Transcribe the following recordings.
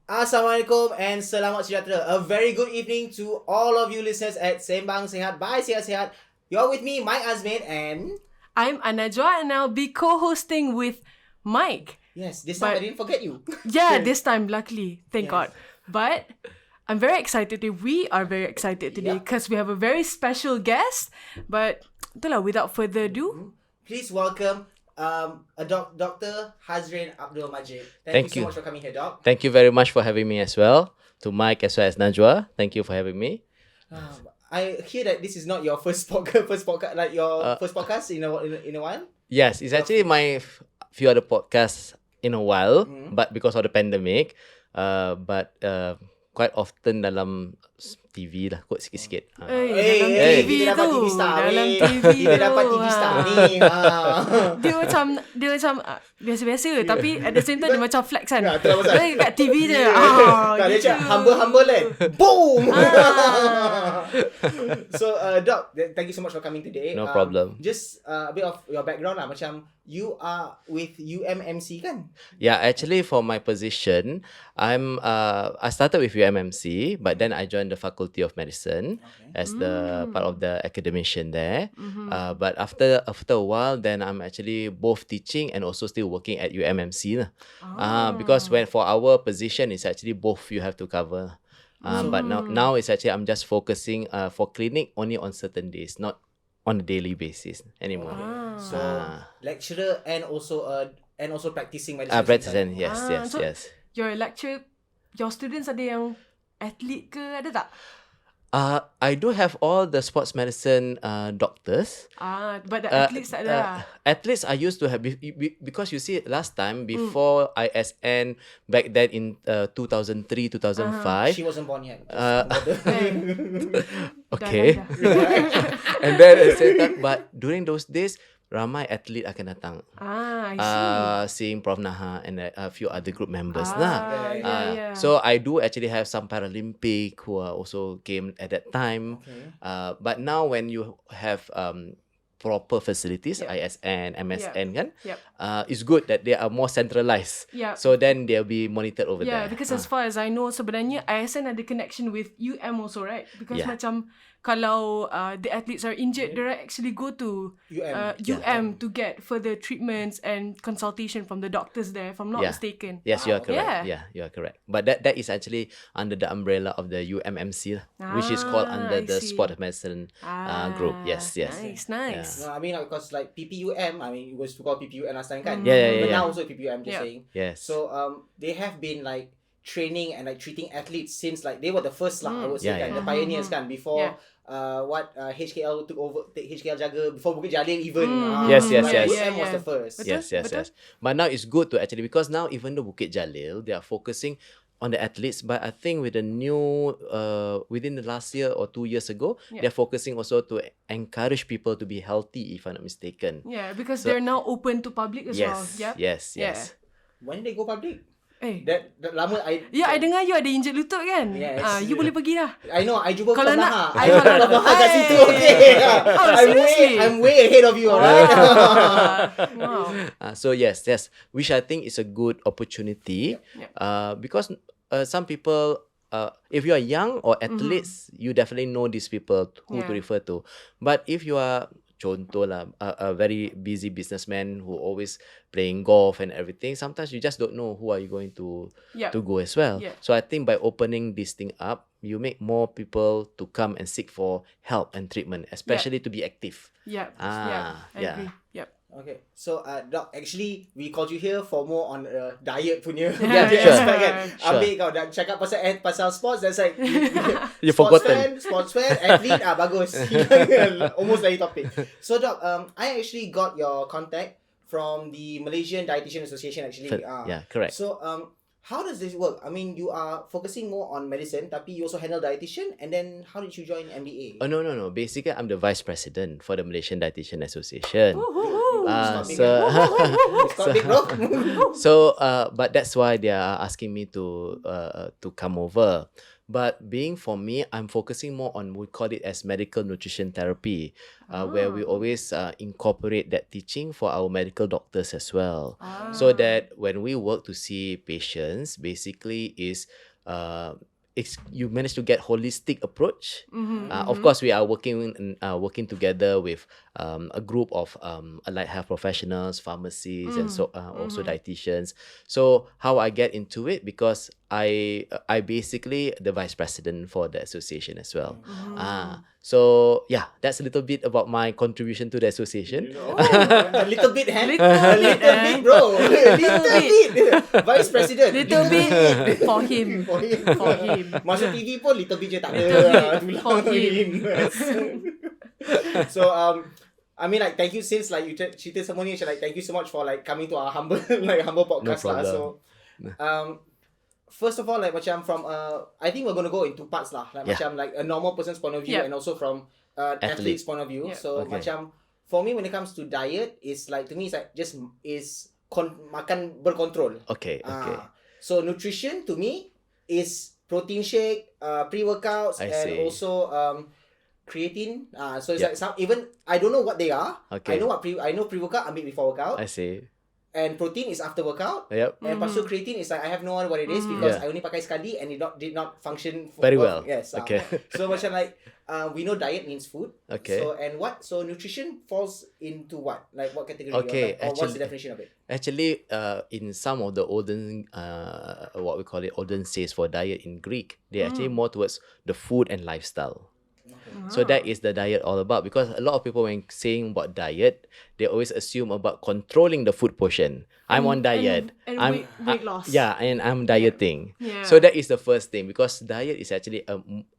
Assalamualaikum and selamat sejahtera. A very good evening to all of you listeners at Sembang Sihat by SihatSihat. You're with me, Mike Azmin, and I'm Anajwa, and I'll be co-hosting with Mike. yes, this time I didn't forget you. Yeah, this time, luckily. Thank Yes. God. But I'm very excited today. We are very excited today because we have a very special guest. But itulah, without further ado, Please welcome Dr. Hazreen Abdul Majid. Thank you so you. much for coming here, Doc. Thank you very much for having me as well. To Mike as well as Najwa. Thank you for having me. I hear that this is not your first podcast, first podcast in a while. Yes, it's actually my few other podcasts in a while, but because of the pandemic, but quite often dalam TV lah kot sikit-sikit. dalam Hey, TV kita dapat tu, TV star. dalam weh. TV Kita tu. dapat TV star ni. Dia macam biasa-biasa tapi at the same time dia macam flex kan. Ya, itulah pasal. Dia kat TV je. Tak, dia Gitu. cakap humble kan. Boom! So, Doc, thank you so much for coming today. No problem. Just a bit of your background lah. Macam, you are with UMMC kan? Yeah, actually for my position, I started with UMMC, but then I joined the Faculty of Medicine as the part of the academician there. But after a while, then I'm actually both teaching and also still working at UMMC lah. Because for our position, it's actually both you have to cover. But now it's actually I'm just focusing for clinic only on certain days, not on a daily basis anymore. So, lecturer and also practicing medicine. Practicing, yes. So your lecture, your students ada yang athlete ke, ada tak? I do have all the sports medicine doctors. But the athletes tak ada lah. Athletes I used to have because you see last time before ISN back then in 2003 2005. She wasn't born yet. Okay. Dah. And then at the same time, but during those days ramai atlet akan datang. I see. Seeing Prof Naha and a few other group members Yeah. So I do actually have some Paralympic who are also came at that time. Okay. But now when you have proper facilities, ISN, MSN kan, it's good that they are more centralized. So then they'll be monitored over there. Yeah, because as far as I know, sebenarnya ISN ada connection with UM also, right? Because macam kalau the athletes are injured, they actually go to UM to get further treatments and consultation from the doctors there, if I'm not mistaken. Yes, you are correct. Yeah. You are correct. But that is actually under the umbrella of the UMMC, which is called under the Sport Medicine group. Yes. Nice. No, I mean, because like PPUM, I mean, it was called PPUM last time kan? Yeah. But now also PPUM, just saying. Yes. So, they have been like training and like treating athletes since like they were the first lah, I would say kan, the pioneers kan, before HKL took over, HKL jaga, before Bukit Jalil even. Yes. UM was the first. Betul, Yes. betul. But now it's good to actually, because now even though Bukit Jalil, they are focusing on the athletes, but I think with the new, within the last year or 2 years ago, they're focusing also to encourage people to be healthy, if I'm not mistaken. Yeah, because they're now open to public as well. Yep. Yes. When they go public? That lama I dengar you ada injured lutut kan? Yes. You boleh pergi lah. I know, I jumpa Kalau Prof nak, Naha. Prof Naha kat situ, okay. seriously? I'm way ahead of you, alright? Wow. So yes, which I think is a good opportunity. Because some people, if you are young or athletes, you definitely know these people who to refer to. But if you are contoh lah, a very busy businessman who always playing golf and everything, sometimes you just don't know who are you going to go as well. So I think by opening this thing up, you make more people to come and seek for help and treatment, especially to be active. I agree. Yep. Okay, so Doc, actually we called you here for more on diet punya sure. aspect kan. Sure. Ambil kau dah cakap pasal sports, that's like You sports fan, athlete, bagus. Almost dari topik. So Doc, I actually got your contact from the Malaysian Dietitian Association actually. Yeah, correct. So how does this work? I mean, you are focusing more on medicine, tapi you also handle dietitian, and then how did you join MDA? Oh no. Basically, I'm the vice president for the Malaysian Dietitian Association. So, but that's why they are asking me to come over. But being for me, I'm focusing more on, we call it as medical nutrition therapy, where we always incorporate that teaching for our medical doctors as well. So that when we work to see patients, basically is you manage to get holistic approach. Of course, we are working together with a group of allied health professionals, pharmacists, and so also dietitians. So how I get into it, because I basically the vice president for the association as well. So yeah, that's a little bit about my contribution to the association. A little bit, huh? Little bit, bit, bro. Little bit. Vice president. Little bit for him. For him. For him. Masuk TV pun little bit je tak Little ada. bit for him. So I mean, like, thank you, since like you cerita semua ni, like, thank you so much for like coming to our humble podcast lah. So first of all, like, macam from I think we're gonna go in two parts lah. Like macam like a normal person's point of view, and also from athlete's point of view. So macam for me, when it comes to diet, is like, to me, it's like just makan berkontrol. Okay. So nutrition to me is protein shake, pre-workouts, and also creatine. So it's like some, even I don't know what they are. Okay. I know pre-workout, ambil before workout. I see. And protein is after workout. Yep. And lepas tu creatine is like, I have no idea what it is, because I only pakai sekali and it did not function very well. Yes. Okay. So macam like we know diet means food. Okay. So nutrition falls into what? Like what category? Okay. Or what's the definition of it? Actually, in some of the olden what we call it olden says for diet in Greek, they actually more towards the food and lifestyle. So that is the diet all about, because a lot of people, when saying about diet, they always assume about controlling the food portion. I'm on diet. And I'm weight loss. and I'm dieting. Yeah. So that is the first thing, because diet is actually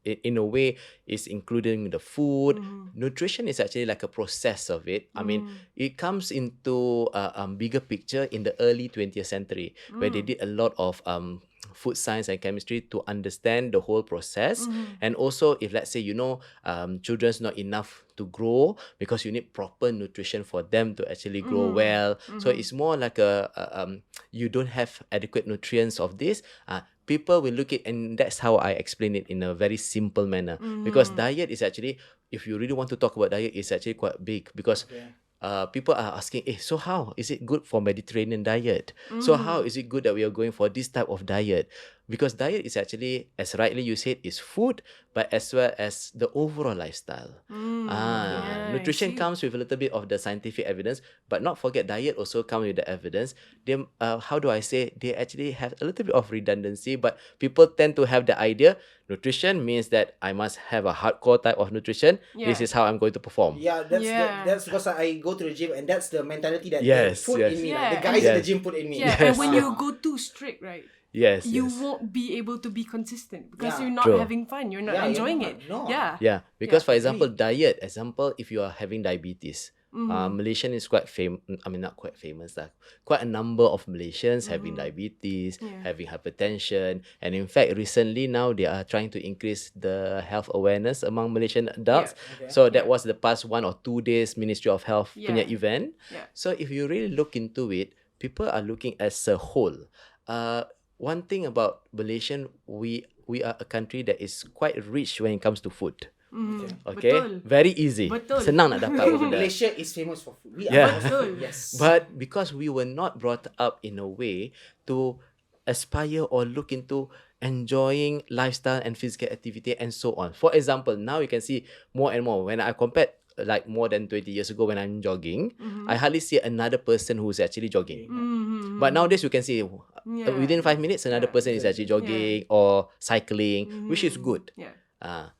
in a way is including the food. Nutrition is actually like a process of it. I mean, it comes into a bigger picture in the early 20th century, where they did a lot of food science and chemistry to understand the whole process. And also, if let's say children's not enough to grow, because you need proper nutrition for them to actually grow well. So it's more like you don't have adequate nutrients of this. People will look at, and that's how I explain it in a very simple manner. Because diet is actually, if you really want to talk about diet, it's actually quite big, because people are asking, so how is it good for Mediterranean diet? So how is it good that we are going for this type of diet? Because diet is actually, as rightly you said, is food, but as well as the overall lifestyle. Nutrition comes with a little bit of the scientific evidence, but not forget, diet also comes with the evidence. They, how do I say, they actually have a little bit of redundancy, but people tend to have the idea, nutrition means that I must have a hardcore type of nutrition. This is how I'm going to perform. That's because I go to the gym, and that's the mentality that they put in me. Like, the guys at the gym put in me. And when you go too strict, right? You Yes. won't be able to be consistent, because you're not True. having fun. You're not enjoying it. No. Yeah, because for example, diet. Example, if you are having diabetes, Malaysian is quite famous. I mean, not quite famous. Quite a number of Malaysians having diabetes, having hypertension, and in fact, recently now they are trying to increase the health awareness among Malaysian adults. So that was the past 1 or 2 days Ministry of Health punya event. So if you really look into it, people are looking as a whole. One thing about Malaysian, we are a country that is quite rich when it comes to food. Okay, Betul. very easy. Betul. Senang nak dapat benda. Malaysia is famous for food. We are. Betul. Yes. But because we were not brought up in a way to aspire or look into enjoying lifestyle and physical activity and so on. For example, now you can see more and more. When I compared like more than 20 years ago when I'm jogging, I hardly see another person who's actually jogging. But nowadays you can see within 5 minutes another person is actually jogging or cycling, which is good.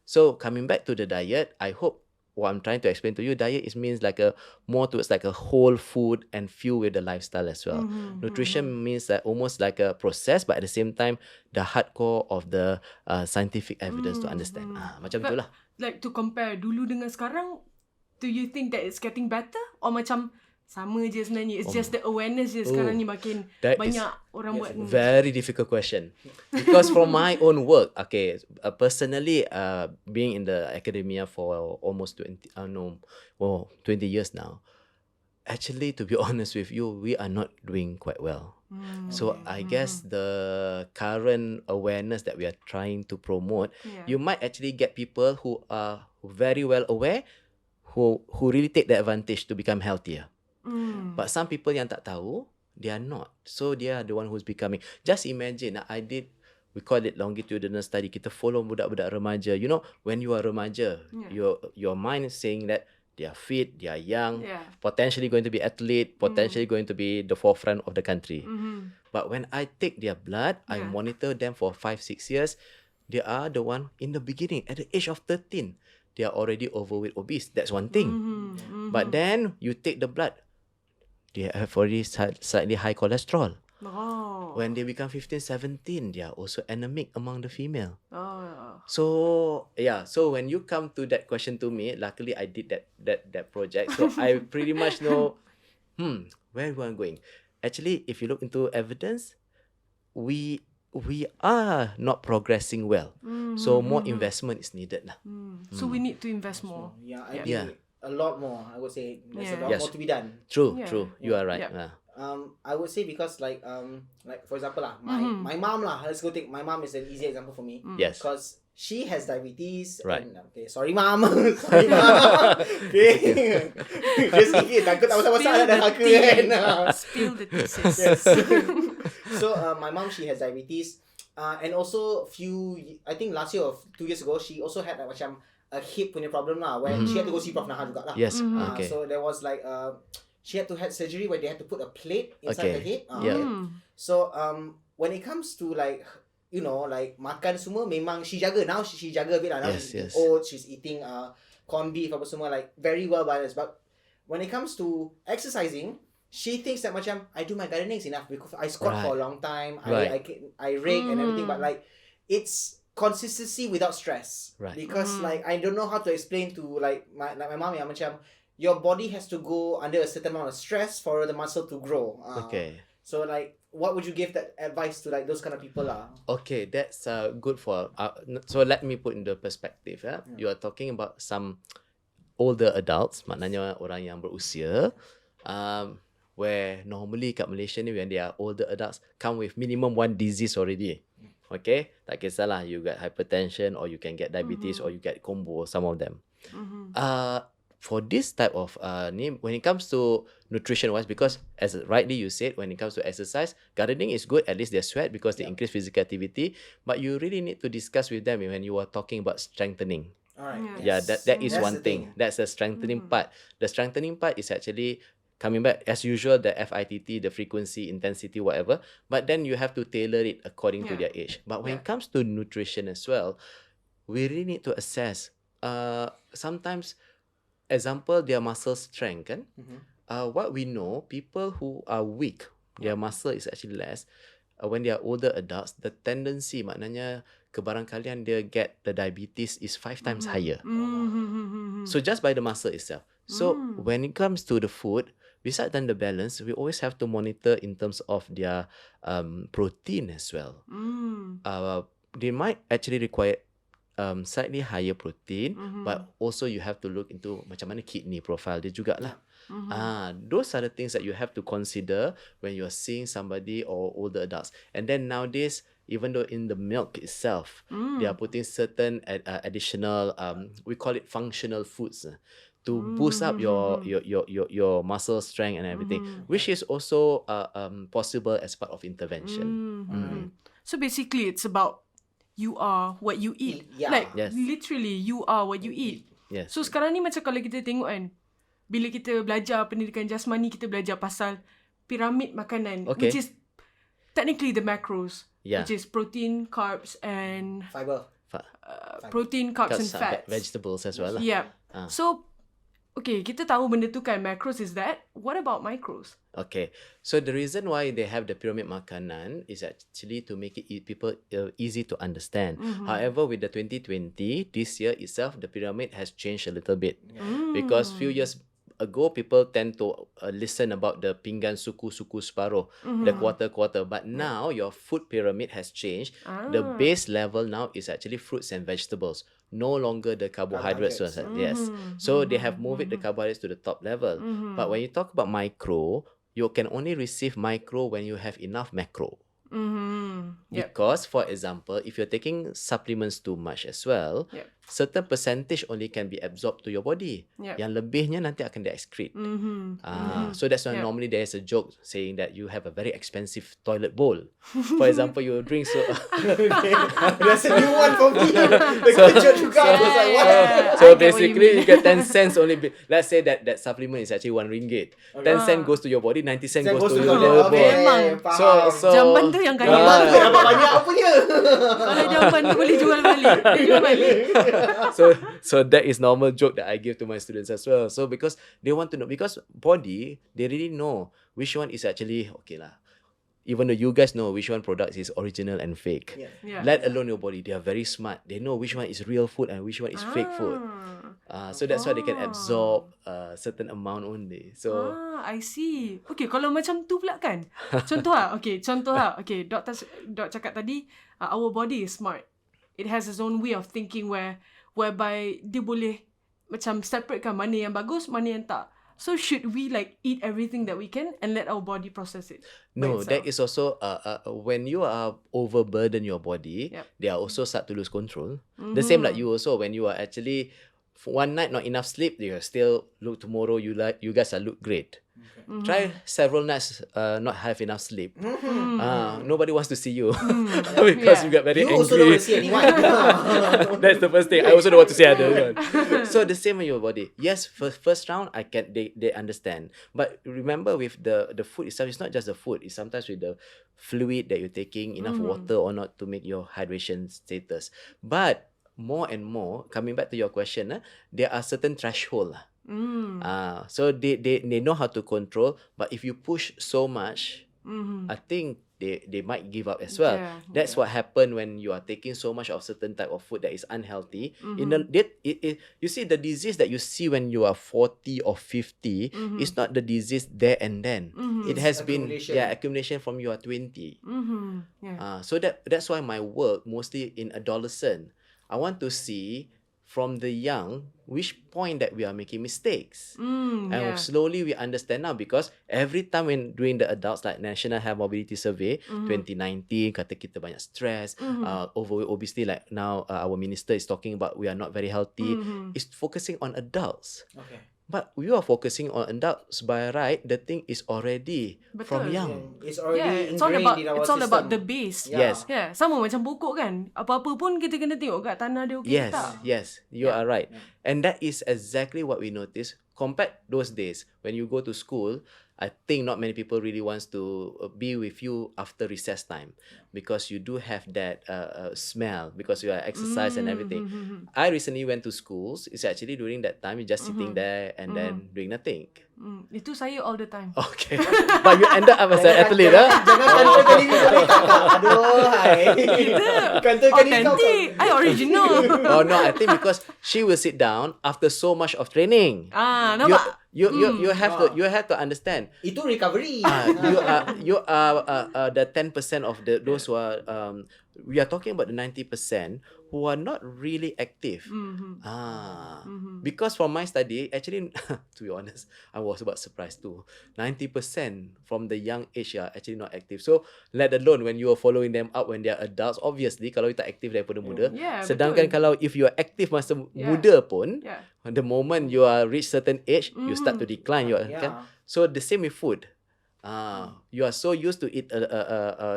So coming back to the diet, I hope what I'm trying to explain to you, diet means like a more towards like a whole food and fuel with the lifestyle as well. Nutrition means that almost like a process, but at the same time the hardcore of the scientific evidence to understand. Macam itulah. Like to compare dulu dengan sekarang, do you think that it's getting better, or macam sama je sebenarnya? It's just the awareness je sekarang ni makin banyak orang buat ni. Very difficult question. Because from my own work, personally, being in the academia for almost 20 years now, actually, to be honest with you, we are not doing quite well. So I guess the current awareness that we are trying to promote, you might actually get people who are very well aware, who really take the advantage to become healthier. But some people yang tak tahu, they are not. So they are the one who's becoming. Just imagine, we call it longitudinal study. Kita follow budak-budak remaja. You know, when you are remaja, your mind is saying that they are fit, they are young, potentially going to be athlete, potentially going to be the forefront of the country. But when I take their blood, I monitor them for 5-6 years. They are the one in the beginning, at the age of 13, they are already overweight, obese. That's one thing. But then you take the blood, they have already slightly high cholesterol. When they become 15, 17, they are also anemic among the female. So when you come to that question to me, luckily I did that project. So I pretty much know where we are going. Actually, if you look into evidence, we are not progressing well. So more investment is needed. So we need to invest more. A lot more, I would say. There's a lot more to be done. True. You are right. I would say because like for example my mom let's go take my mom is an easy example for me. Yes. Because she has diabetes. Right. And, sorry mom. Okay. Just sikit takut tak pasal-pasal dah haka kan. Spill the thesis. Yes. So my mom, she has diabetes. And also I think last year or 2 years ago, she also had like macam a hip punya problem lah, where she had to go see Prof Naha juga lah. Yes. Okay. So there was like she had to have surgery where they had to put a plate inside the head. So when it comes to like like makan semua, memang she jaga. Now she jaga a bit lah. Now she's eating oats, she's eating corned beef apa semua, like very well balanced. But when it comes to exercising, she thinks that macam I do my gardening is enough because I squat for a long time. I rake and everything, but like it's consistency without stress. Because like I don't know how to explain to like my mom yang macam your body has to go under a certain amount of stress for the muscle to grow. So like what would you give that advice to like those kind of people lah? Okay, that's good for so let me put in the perspective. You are talking about some older adults, maknanya orang yang berusia, where normally kat Malaysia ni when they are older adults come with minimum one disease already. Okay, tak kisahlah you got hypertension or you can get diabetes or you get combo, some of them. For this type of when it comes to nutrition wise, because as rightly you said, when it comes to exercise, gardening is good, at least they sweat because they increase physical activity, but you really need to discuss with them when you are talking about strengthening. That is one thing. That's the strengthening part. The strengthening part is actually coming back as usual, the FITT, the frequency, intensity, whatever, but then you have to tailor it according to their age. But when it comes to nutrition as well, we really need to assess sometimes, example, their muscle strength kan. What we know, people who are weak, their muscle is actually less. When they are older adults, the tendency, maknanya kebarangkalian dia get the diabetes is 5 times higher. So just by the muscle itself. So when it comes to the food, besides than the balance, we always have to monitor in terms of their protein as well. They might actually require slightly higher protein, but also you have to look into macam mana kidney profile dia jugalah. Those are the things that you have to consider when you are seeing somebody or older adults. And then nowadays, even though in the milk itself, they are putting certain additional, we call it functional foods to boost up your muscle strength and everything, which is also possible as part of intervention. So basically, it's about you are what you eat. Like literally, you are what you eat. So sekarang ni macam kalau kita tengok kan, bila kita belajar pendidikan jasmani, kita belajar pasal piramid makanan, which is technically the macros, which is protein, carbs and fiber. Protein, carbs and fats. Vegetables as well. So okay, kita tahu benda tu kan, macros is that. What about micros? Okay, so the reason why they have the pyramid makanan is actually to make it people easy to understand. However, with the 2020, this year itself, the pyramid has changed a little bit. Because few years ago, people tend to listen about the pinggan suku separuh, the quarter. But now, your food pyramid has changed. The base level now is actually fruits and vegetables. no longer the carbohydrates. Yes. So they have moved the carbohydrates to the top level. But when you talk about micro, you can only receive micro when you have enough macro. Because, for example, if you're taking supplements too much as well, certain percentage only can be absorbed to your body. Yang lebihnya nanti akan di-excrete. So that's why normally there's a joke saying that you have a very expensive toilet bowl. For example, you drink so... That's a new one for me. So basically, you get 10 cents only. Let's say that supplement is actually RM1. 10 cents goes to your body, 90 cents goes to your toilet bowl. So jamban tu yang kaya. Dapat banyak apanya. Kalau jamban tu boleh jual balik. So that is normal joke that I give to my students as well. So because they want to know, because body, they really know which one is actually okay lah. Even though you guys know which one product is original and fake, let alone your body, they are very smart. They know which one is real food and which one is fake food. So that's why they can absorb a certain amount only. So I see. Okay, kalau macam tu pula kan. Contoh lah. Okay, Dr. cakap tadi, our body is smart. It has its own way of thinking whereby dia boleh macam separatekan mana yang bagus, mana yang tak. So should we like eat everything that we can and let our body process it? No, that is also when you are overburden your body, they are also start to lose control. The same like you also, when you are actually one night not enough sleep, you still look tomorrow you guys look great. Try several nights not have enough sleep. Nobody wants to see you because you get very angry. You also don't want to see anyone. That's the first thing. I also don't want to see others. So the same with your body. Yes, first round they understand. But remember with the food itself, it's not just the food. It's sometimes with the fluid that you're taking, enough water or not to make your hydration status. But more and more, coming back to your question, there are certain threshold. So they know how to control, but if you push so much, I think they might give up as well. That's what happened when you are taking so much of certain type of food that is unhealthy. You see the disease that you see when you are 40 or 50 is not the disease there and then. It has been accumulation from you are 20. So that's why my work mostly in adolescent. I want to see from the young which point that we are making mistakes. And slowly we understand now, because every time when doing the adults like National Health Mobility Survey 2019, kata kita banyak stress, overweight, obesity, like now our minister is talking about we are not very healthy. It's focusing on adults. But we are focusing on adults by right. The thing is already from young. It's already ingrained in our system. It's all about the base. Yes. Sama macam pokok kan. Apa-apa pun kita kena tengok kat tanah dia okey tak. Yes. You are right. And that is exactly what we notice. Compared those days when you go to school, I think not many people really wants to be with you after recess time, because you do have that smell, because you are exercise and everything. I recently went to schools. It's actually during that time you're just sitting there and then doing nothing. Itu saya all the time. Okay. But you ended up as an athlete, Jangan kantoi ni aduh, hai. Kantoi ni authentic. I original. Oh no, I think because she will sit down after so much of training. Nampak? You have to understand. Itu recovery. You are the 10% of those who are we are talking about the 90% who are not really active. Because from my study, actually, to be honest, I was about surprised too. 90% from the young age are actually not active. So, let alone when you are following them up when they are adults, obviously, kalau you tak aktif daripada muda. Sedangkan kalau if you are active masa muda pun, the moment you are reach certain age, you start to decline. So, the same with food. You are so used to eat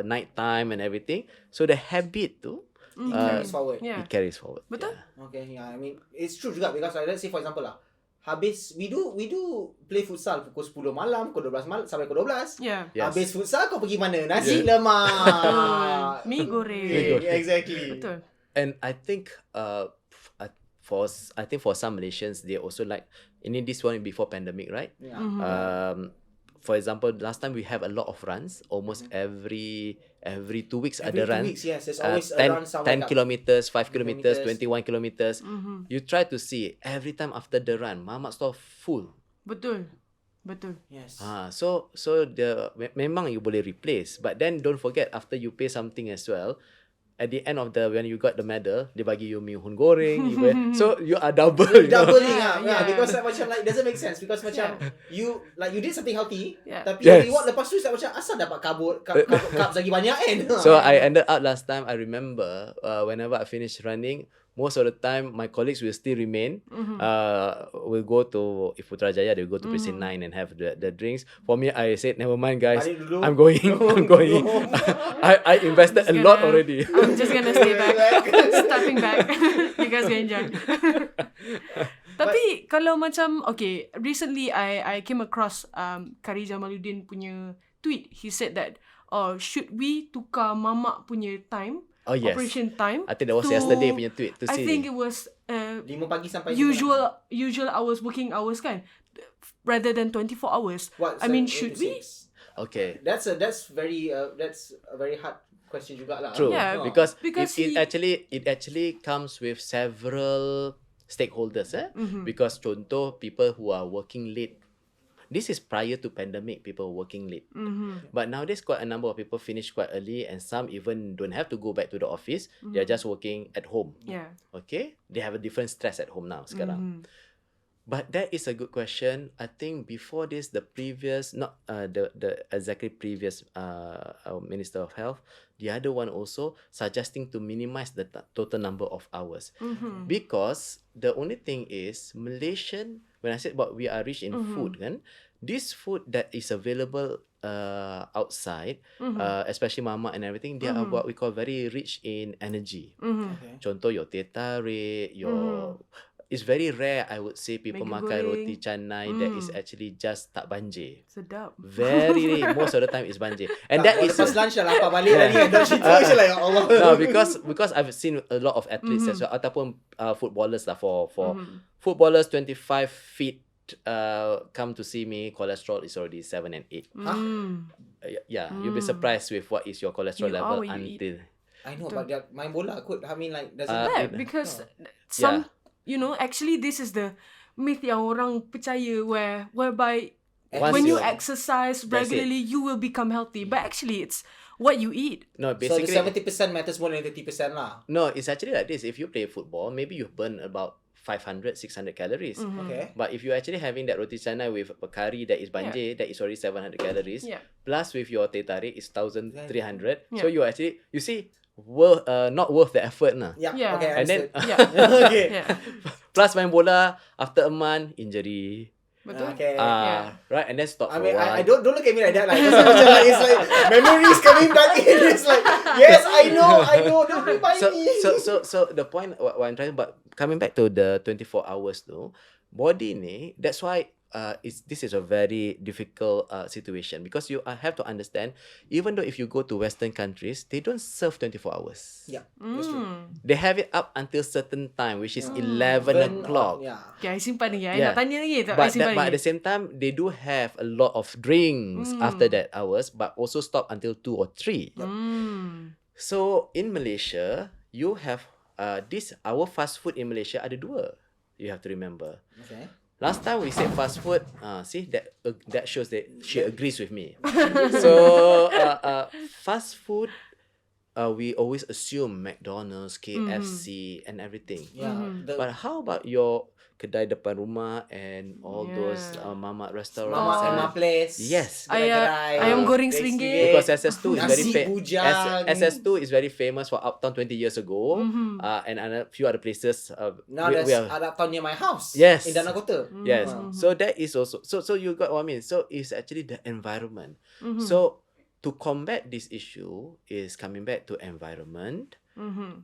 night time and everything. So, the habit tu, it carries forward. It carries forward. Betul? Okay, I mean, it's true juga, because let's say for example lah, habis we do play futsal pukul 10 malam, pukul 12 malam sampai pukul 12. Habis futsal kau pergi mana? Nasi lemak. Mi goreng. Exactly. Betul. And I think for some Malaysians, they also like, ini this one before pandemic, right? For example, last time we have a lot of runs. Almost every 2 weeks ada run. 2 weeks, yes. There's always a run somewhere. 10 kilometers, 5 kilometers, 21 kilometers. You try to see every time after the run, mamak store full. Betul. Yes. So memang you boleh replace, but then don't forget after you pay something as well, at the end of when you got the medal, they bagi you mihun goreng, so you are double. Doubling because like, macam like doesn't make sense because macam you did something healthy, tapi reward lepas tu like, macam asal dapat carbs lagi banyak kan. So I ended up last time. I remember whenever I finished running, most of the time my colleagues will still remain. Will go to if Putrajaya, they will go to Precinct 9 and have the drinks. For me, I said never mind guys, I'm going. I invested a lot already. I'm just gonna stay back. Stepping back. You guys can enjoy. Tapi kalau macam okay, recently I came across Kari Jamaluddin punya tweet. He said that should we tukar mamak punya time? Oh yes. Operation time. I think that was yesterday punya tweet. I think it was 5 pagi sampai usual hours, working hours kan, rather than 24 hours. What, I mean, should we? Okay. That's a very hard question juga lah. True. Yeah, because it actually comes with several stakeholders. Because contoh people who are working late. This is prior to pandemic, people working late. But nowadays, quite a number of people finish quite early and some even don't have to go back to the office. They are just working at home. Yeah. Okay? They have a different stress at home now sekarang. But that is a good question. I think before this, the previous, not the exactly previous Minister of Health, the other one also suggesting to minimize the total number of hours. Because the only thing is, Malaysian, when I said about we are rich in food, kan, this food that is available outside, especially mama and everything, they are what we call very rich in energy. Okay. Contoh your teh tarik, your it's very rare, I would say, people Maggi makan goreng. roti canai that is actually just tak banjir. Sedap. Very rare. Most of the time is banjir. And that is lepas lunch dah lapar balik dah ni. Dah cerita macam like Allah. no, because I've seen a lot of athletes as well, ataupun footballers lah. For footballers 25 feet come to see me, cholesterol is already 7 and 8. Yeah, you'll be surprised with what is your cholesterol level until. I know, but main bola kot. I mean, like, does it Bad, because some, you know, actually this is the myth yang orang percaya whereby when you exercise regularly, you will become healthy. But actually, it's what you eat. No, so basically, the 70% matters more than 30% lah. No, it's actually like this. If you play football, maybe you burn about 500, 600 calories. Okay. But if you're actually having that roti canai with a curry that is banjir, that is already 700 calories. Plus with your teh tarik is 1,300. So you actually, you see, not worth the effort nah. Yeah. Okay. And then Okay. plus main bola after a month injury. Betul? Okay. Right, and then stop. I mean, I don't look at me like that. Like, it's like memories coming back in. It's like, yes, I know. Don't remind me. So the point what I'm trying, but coming back to the 24 hours though, body ni, that's why this is a very difficult situation because you have to understand, even though if you go to Western countries, they don't serve 24 hours. Yeah, that's true. They have it up until certain time, which is 11 o'clock. Yeah. Okay, I simpan lagi. I nak tanya lagi. But at the same time, they do have a lot of drinks after that hours, but also stop until 2 or 3. So in Malaysia, you have our fast food in Malaysia ada dua. You have to remember. Okay. Last time we said fast food, see that shows that she agrees with me. So fast food, we always assume McDonald's, KFC, and everything. Yeah. But how about your kedai depan rumah and all those mamak restaurants? Mama place. Yes. Ayam goreng RM1. Because SS2 is very bujang. SS2 is very famous for Uptown 20 years ago, and a few other places. Now there's Uptown near my house. Yes. In Danakota. Yes. So that is also so you got what I mean. So it's actually the environment. So to combat this issue is coming back to environment.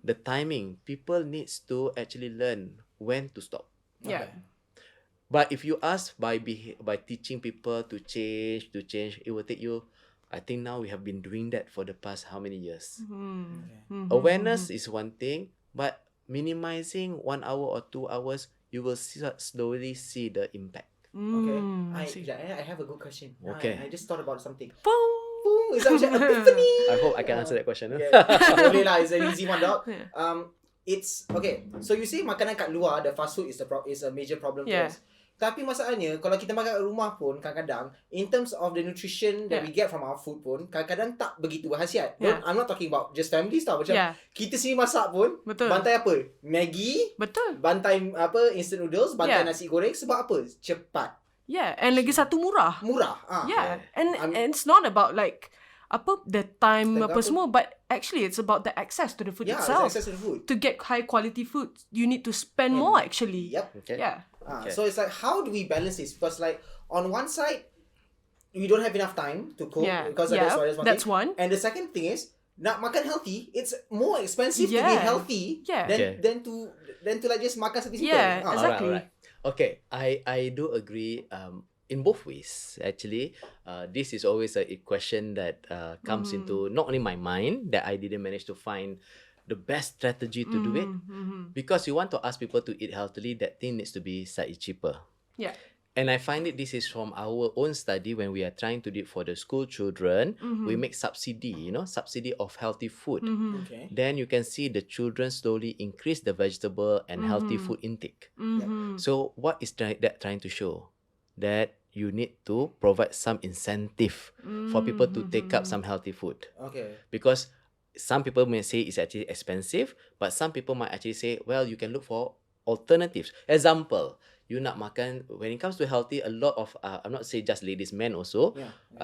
The timing. People needs to actually learn when to stop. Yeah. But if you ask by teaching people to change, it will take you. I think now we have been doing that for the past how many years. Awareness is one thing, but minimizing 1 hour or 2 hours, you will slowly see the impact. Okay. I have a good question. Okay. I just thought about something. Boom. It's like epiphany. I hope I can answer that question. Yeah. Boleh lah. It's an easy one, dog. It's okay. So you see, makanan kat luar, the fast food is a major problem for us. Tapi masalahnya kalau kita makan kat rumah pun kadang-kadang in terms of the nutrition that we get from our food pun kadang-kadang tak begitu berkhasiat. I'm not talking about just family stuff. Macam kita sini masak pun bantai apa? Maggi. Betul. Bantai instant noodles, bantai nasi goreng sebab apa? Cepat. Yeah, and lagi satu murah. Murah. And it's not about like the time apa semua, but actually it's about the access to the food itself. Access to the food. To get high quality food, you need to spend more actually. Yep. Okay. Yeah. So it's like, how do we balance this? Because like on one side, we don't have enough time to cook because that's one thing. And the second thing is, nak makan healthy, it's more expensive to be healthy than to like just makan something simple. Yeah, exactly. Alright. Okay, I do agree. In both ways, actually, this is always a question that comes into not only my mind that I didn't manage to find the best strategy to do it, because you want to ask people to eat healthily, that thing needs to be slightly cheaper. Yeah. And I find it, this is from our own study when we are trying to do it for the school children, we make subsidy of healthy food. Okay. Then you can see the children slowly increase the vegetable and healthy food intake. So what is that trying to show? That you need to provide some incentive for people to take up some healthy food. Okay. Because some people may say it's actually expensive, but some people might actually say, well, you can look for alternatives. Example, you nak makan, when it comes to healthy, a lot of, I'm not saying just ladies, men also,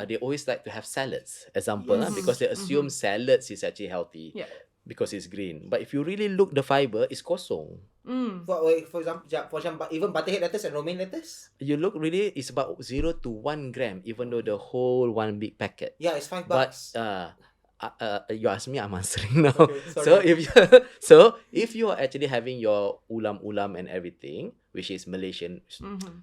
they always like to have salads. Example, because they assume salads is actually healthy. Yeah. Because it's green. But if you really look the fiber, it's kosong. For example, even butterhead lettuce and romaine lettuce? You look really, it's about 0 to 1 gram, even though the whole one big packet. Yeah, it's $5. But you ask me, I'm answering now. Okay, So if you are actually having your ulam and everything, which is Malaysian,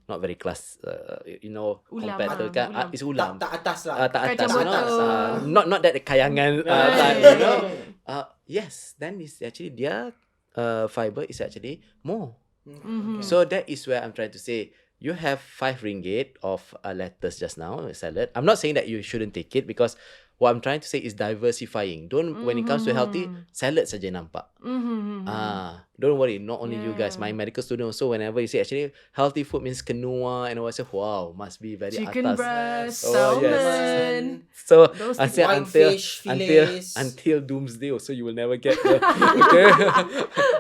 not very class, compared to it's ulam. Tak atas lah. Tak atas, Kacamata. not that kayangan yes, then it's actually their fiber is actually more. So that is where I'm trying to say, you have 5 ringgit of lettuce just now, salad. I'm not saying that you shouldn't take it, because what I'm trying to say is diversifying. When it comes to healthy, salad saja nampak. Don't worry, not only you guys, my medical student also, whenever you say actually healthy food means quinoa and all, I say, wow, must be very chicken atas. breast, Oh, yes. salmon. So Those I say wine fish, fillets. until doomsday also you will never get the okay.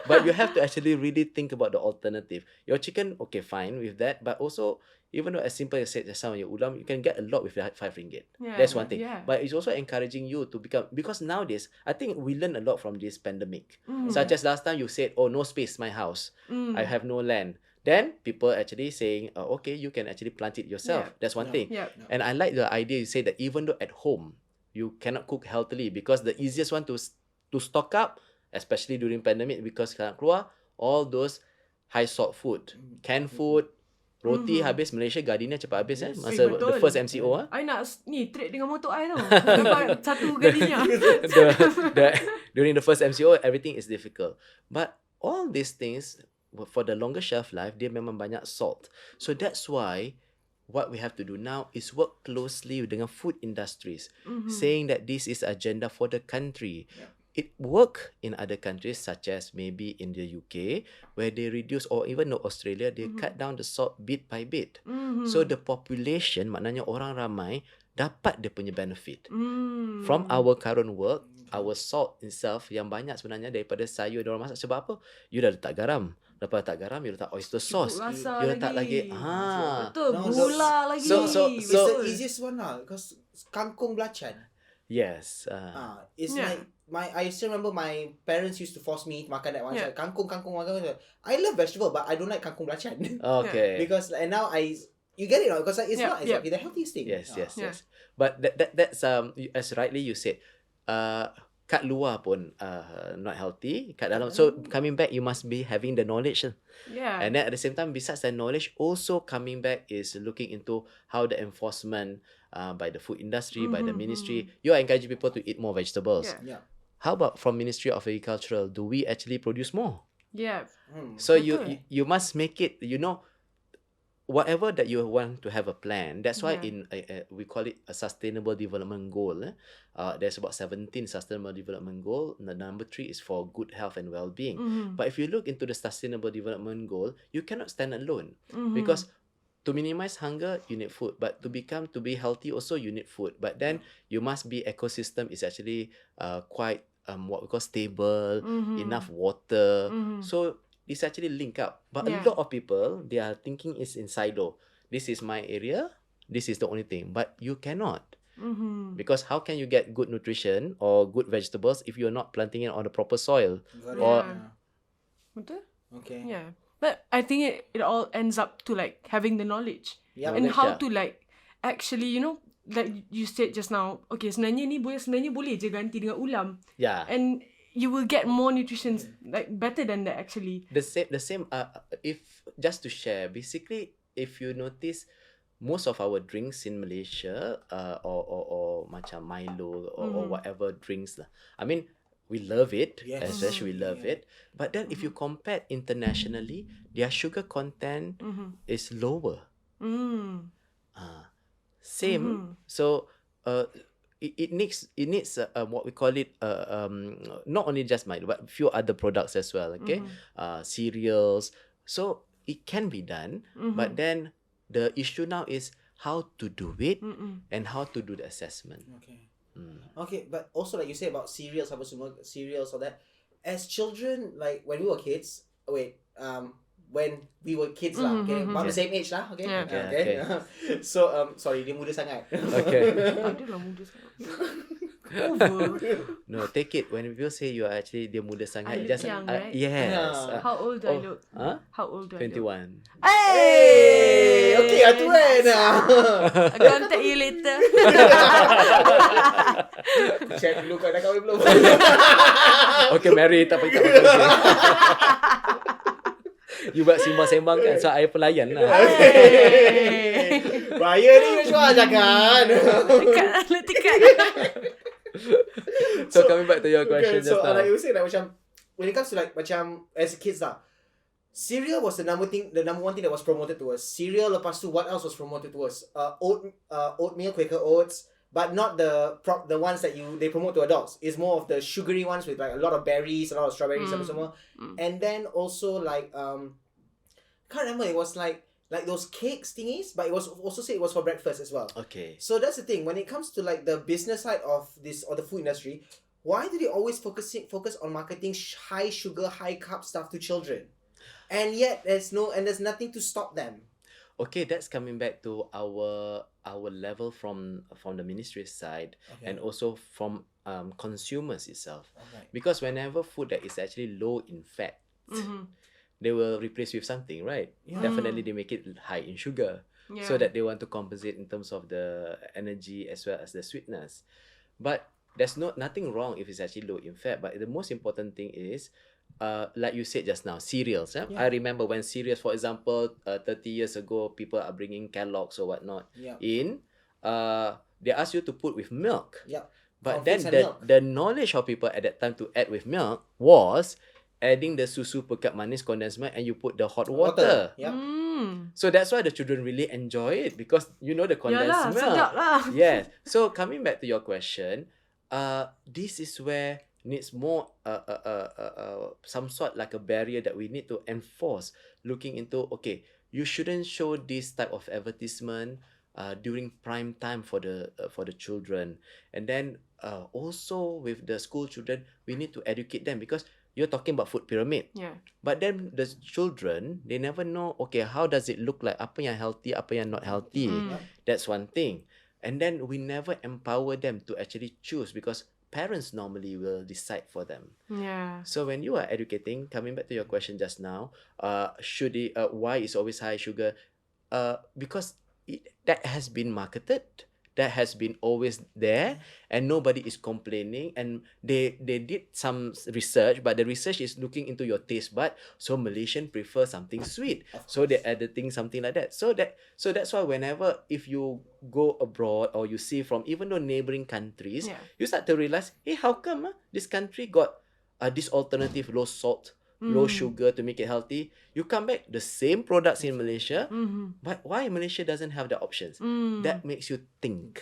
But you have to actually really think about the alternative. Your chicken, okay, fine with that, but also even though as simple as said just now, your ulam, you can get a lot with that 5 ringgit. That's one thing. But it's also encouraging you to become, because nowadays I think we learn a lot from this pandemic. Such as last time you said, oh, no space my house, I have no land. Then people actually saying, okay, you can actually plant it yourself. That's one thing. And I like the idea you say that even though at home you cannot cook healthily, because the easiest one to stock up, especially during pandemic, because kalau keluar all those high salt food, canned food. Roti habis, Malaysia Gardenia cepat habis masa the first MCO. I nak trade dengan motor I tau. Dapat satu Gardenia. During the first MCO, everything is difficult. But all these things, for the longer shelf life, dia memang banyak salt. So that's why what we have to do now is work closely dengan food industries, saying that this is agenda for the country. It work in other countries such as maybe in the UK, where they reduce, or even Australia, they cut down the salt bit by bit. So the population, maknanya orang ramai dapat dia punya benefit. From our current work, our salt itself yang banyak sebenarnya daripada sayur dia orang masak. Sebab apa? You dah letak garam. Lepas letak garam, you letak oyster sauce. You letak lagi. Betul, gula lagi. So it's the easiest one lah, because kangkung belacan. Yes. It's like I still remember my parents used to force me to makan that one. Like, kangkung. I love vegetable, but I don't like kangkung belacan. Okay. Because and now you get it, because like, it's not exactly the healthiest thing. Yes. But that's as rightly you said, kat luar pun not healthy, kat dalam. So coming back, you must be having the knowledge. And then at the same time, besides the knowledge, also coming back is looking into how the enforcement by the food industry, by the ministry, you are encouraging people to eat more vegetables. How about from Ministry of Agricultural? Do we actually produce more? So you must make it, whatever that you want to have a plan. That's why in we call it a sustainable development goal. There's about 17 sustainable development goal. The number 3 is for good health and well-being. But if you look into the sustainable development goal, you cannot stand alone, because to minimize hunger, you need food. But to be healthy, also you need food. But then you must be ecosystem is actually quite what we call stable, enough water. So it's actually link up. But a lot of people, they are thinking is in silo. This is my area. This is the only thing. But you cannot. Because how can you get good nutrition or good vegetables if you're not planting it on the proper soil? Or Betul? Okay. Yeah. But I think it all ends up to like having the knowledge. Yeah, And knowledge, how yeah. to like actually, you know, like you said just now, okay, sebenarnya boleh je ganti dengan ulam. Yeah. And you will get more nutrition like better than that actually. The same if just to share, basically if you notice most of our drinks in Malaysia or macam Milo or whatever drinks lah. I mean, we love it, especially we love it. But then if you compare internationally, their sugar content is lower. Same. So it needs what we call it not only just Milo but few other products as well. Okay, cereals. So it can be done, but then the issue now is how to do it and how to do the assessment. Okay. Okay, but also like you say about cereals, cereals or that. As children, like when we were kids, when we were kids lah, okay, about the same age lah, okay. Yeah. Okay. So sorry, dia muda sangat. Okay. Adalah muda sangat. Over. No, take it when people say you are actually dia muda sangat. I look young, right? Yes. How old do I look? Huh? How old do I look? 21. Hey, okay, tu kan. I'll contact you later. Check dulu kau dah kahwin belum. Okay, Mary, tak payah okay. You buat sembang-sembang kan, so I pelayan lah. Bahaya ni Joshua jangan. Tikat. So coming back to your question just now. Like you say, like macam when it comes to like macam as kids lah, cereal was the number one thing that was promoted to us. Cereal, lepas tu what else was promoted to us? Oatmeal, Quaker Oats, but not the ones that they promote to adults. It's more of the sugary ones with like a lot of berries, a lot of strawberries, apa semua. And then also like can't remember, it was like those cakes thingies, but it was also said it was for breakfast as well. Okay. So that's the thing. When it comes to like the business side of this or the food industry, why do they always focus on marketing high sugar, high carb stuff to children? And yet there's nothing to stop them. Okay, that's coming back to our level from the ministry side, and also from consumers itself. Okay. Because whenever food that is actually low in fat, they will replace with something, right? Yeah. Definitely they make it high in sugar, so that they want to compensate in terms of the energy as well as the sweetness. But there's nothing wrong if it's actually low in fat. But the most important thing is, like you said just now, cereals. Yeah? I remember when cereals, for example, 30 years ago, people are bringing Kellogg's or whatnot in. They ask you to put with milk. Yeah. But then the knowledge of people at that time to add with milk was adding the susu pekat manis condensed milk and you put the hot water. Yeah. So that's why the children really enjoy it because you know the condensed milk. Sedap lah. Yes. So coming back to your question, this is where needs more some sort like a barrier that we need to enforce. Looking into, okay, you shouldn't show this type of advertisement during prime time for the children. And then also with the school children, we need to educate them because you're talking about food pyramid. Yeah. But then the children, they never know, okay, how does it look like? Apa yang healthy, apa yang not healthy. That's one thing. And then we never empower them to actually choose because parents normally will decide for them. Yeah. So when you are educating, coming back to your question just now, why is always high sugar? Because that has been marketed, that has been always there, and nobody is complaining. And they did some research, but the research is looking into your taste bud. So Malaysian prefer something sweet, so they're editing something like that. So that's why whenever if you go abroad or you see from even though neighboring countries, you start to realize, hey, how come this country got this alternative low salt, low sugar to make it healthy? You come back, the same products in Malaysia, but why Malaysia doesn't have the options? That makes you think.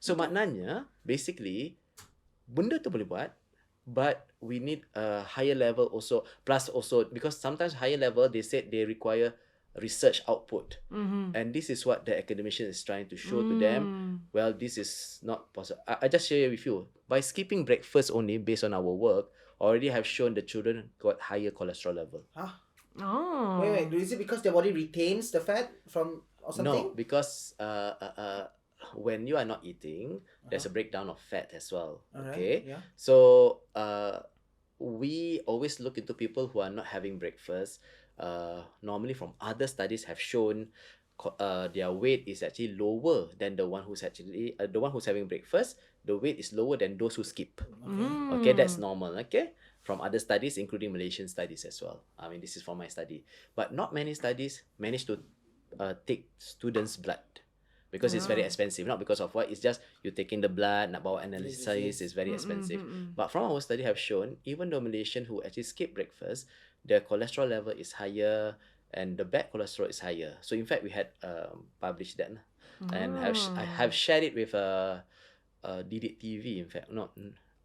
So maknanya, basically, benda tu boleh buat, but we need a higher level also. Plus also, because sometimes higher level, they said they require research output. And this is what the academician is trying to show to them. Well, this is not possible. I just share with you. By skipping breakfast only based on our work, already have shown the children got higher cholesterol level. Huh? Oh. Wait. Is it because their body retains the fat from or something? No, because when you are not eating, there's a breakdown of fat as well. Okay. Yeah. So we always look into people who are not having breakfast. Normally from other studies have shown their weight is actually lower than the one who's actually the one who's having breakfast. The weight is lower than those who skip. Okay, that's normal. Okay, from other studies, including Malaysian studies as well. I mean, this is from my study, but not many studies manage to take students' blood. Because it's very expensive, not because of what, it's just you taking the blood, nak bawa analysis is very expensive. But from our study have shown, even though Malaysian who actually skip breakfast, their cholesterol level is higher and the bad cholesterol is higher. So in fact, we had published that and I have shared it with Didik TV. In fact,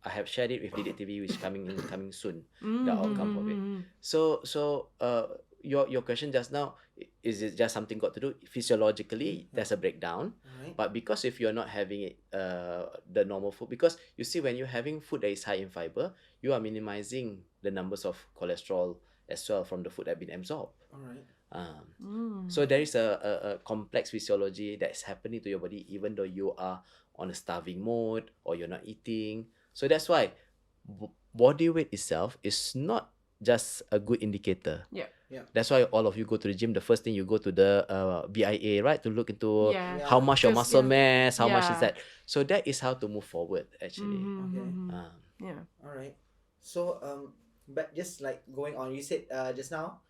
I have shared it with Didik TV, which is coming soon. The outcome of it. So your question just now, is it just something got to do physiologically? There's a breakdown, but because if you're not having it, the normal food, because you see when you're having food that is high in fiber, you are minimizing the numbers of cholesterol as well from the food that have been absorbed. So there is a complex physiology that's happening to your body even though you are on a starving mode or you're not eating. So that's why body weight itself is not just a good indicator. That's why all of you go to the gym. The first thing you go to the BIA, right, to look into how much your muscle mass, how much is that. So that is how to move forward, actually. All right. So but just like going on, you said just now,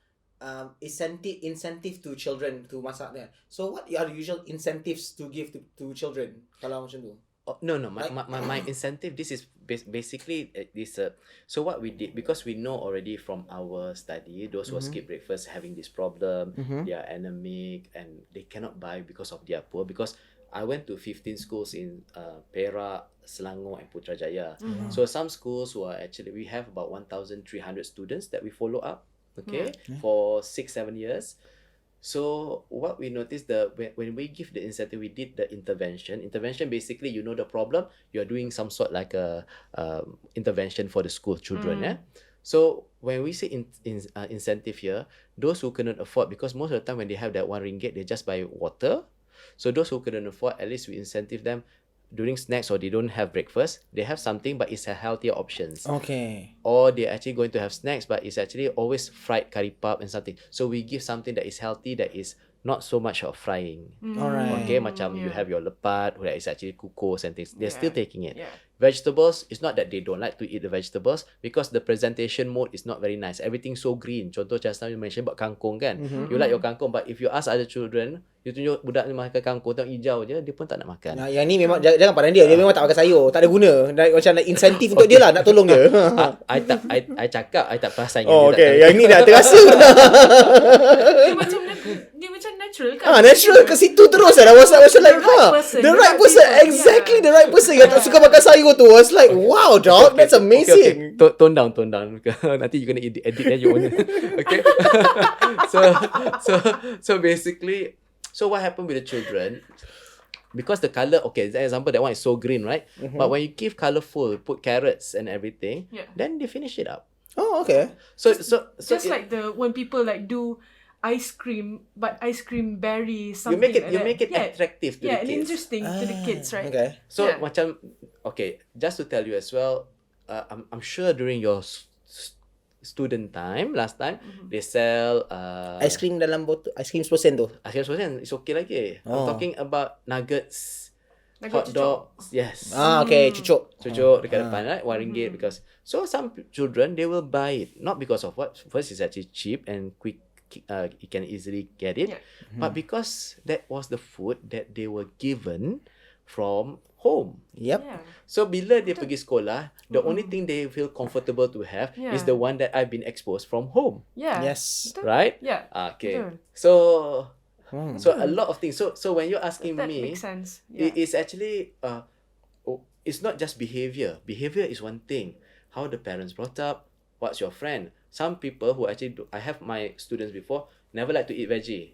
incentive to children to masak there. So what are the usual incentives to give to children? Kalau macam tu. No. My incentive. This is basically this. So what we did, because we know already from our study, those who skip breakfast having this problem, they are anemic and they cannot buy because of their poor. Because I went to 15 schools in Perak, Selangor, and Putrajaya. So some schools who are actually, we have about 1,300 students that we follow up. Okay, for 6-7 years. So what we noticed, when we give the incentive, we did the intervention. Intervention basically, you know the problem, you are doing some sort like a intervention for the school children. So when we say incentive here, those who cannot afford, because most of the time when they have that RM1, they just buy water. So those who couldn't afford, at least we incentive them during snacks, or they don't have breakfast, they have something but it's a healthier options. Okay. Or they're actually going to have snacks but it's actually always fried curry puff and something. So we give something that is healthy, that is not so much of frying. Alright. Okay, macam you have your lepat that is actually kukus and things. They're still taking it. Vegetables, it's not that they don't like to eat the vegetables, because the presentation mode is not very nice. Everything's so green. Contoh just now you mentioned about kangkung kan. You like your kangkung, but if you ask other children, you tunjuk budak ni makan kangkung, tengok hijau je, dia pun tak nak makan. Yang ni memang jangan pandang dia memang tak makan sayur, tak ada guna. Macam nak insentif untuk dia lah, nak tolong dia. I cakap I tak perasan. Okay, yang ni dah terasa. Dia macam natural kan? Natural ke situ terus. I was like, the right person, exactly the right person yang tak suka makan sayur tu. I was like, wow, dog, that's amazing. Okay. Tone down. Nanti you gonna edit then you own it. Okay. So basically, so what happened with the children? Because the color, okay, for example, that one is so green, right? But when you give colorful, put carrots and everything, then they finish it up. Oh, okay. So just like when people like do ice cream, but ice cream berry something. You make it attractive to the kids. And interesting to the kids, right? Okay. So macam, okay, just to tell you as well, I'm sure during your student time last time, they sell ice cream dalam botol, ice cream 100% tu. Ice cream 100% it's okay lagi. I'm talking about nuggets, hot dogs. Yes. Okay, cucuk dekat depan, right? RM1 because so some children they will buy it not because of what, first it's actually cheap and quick, you can easily get it, but because that was the food that they were given from home. Yep. So bila dia pergi sekolah, the only thing they feel comfortable to have is the one that I've been exposed from home. Yes. Right? Okay. So a lot of things. So when you're asking that me, makes sense. it's actually it's not just behavior. Behavior is one thing. How the parents brought up, what's your friend? Some people who actually I have my students before, never like to eat veggie.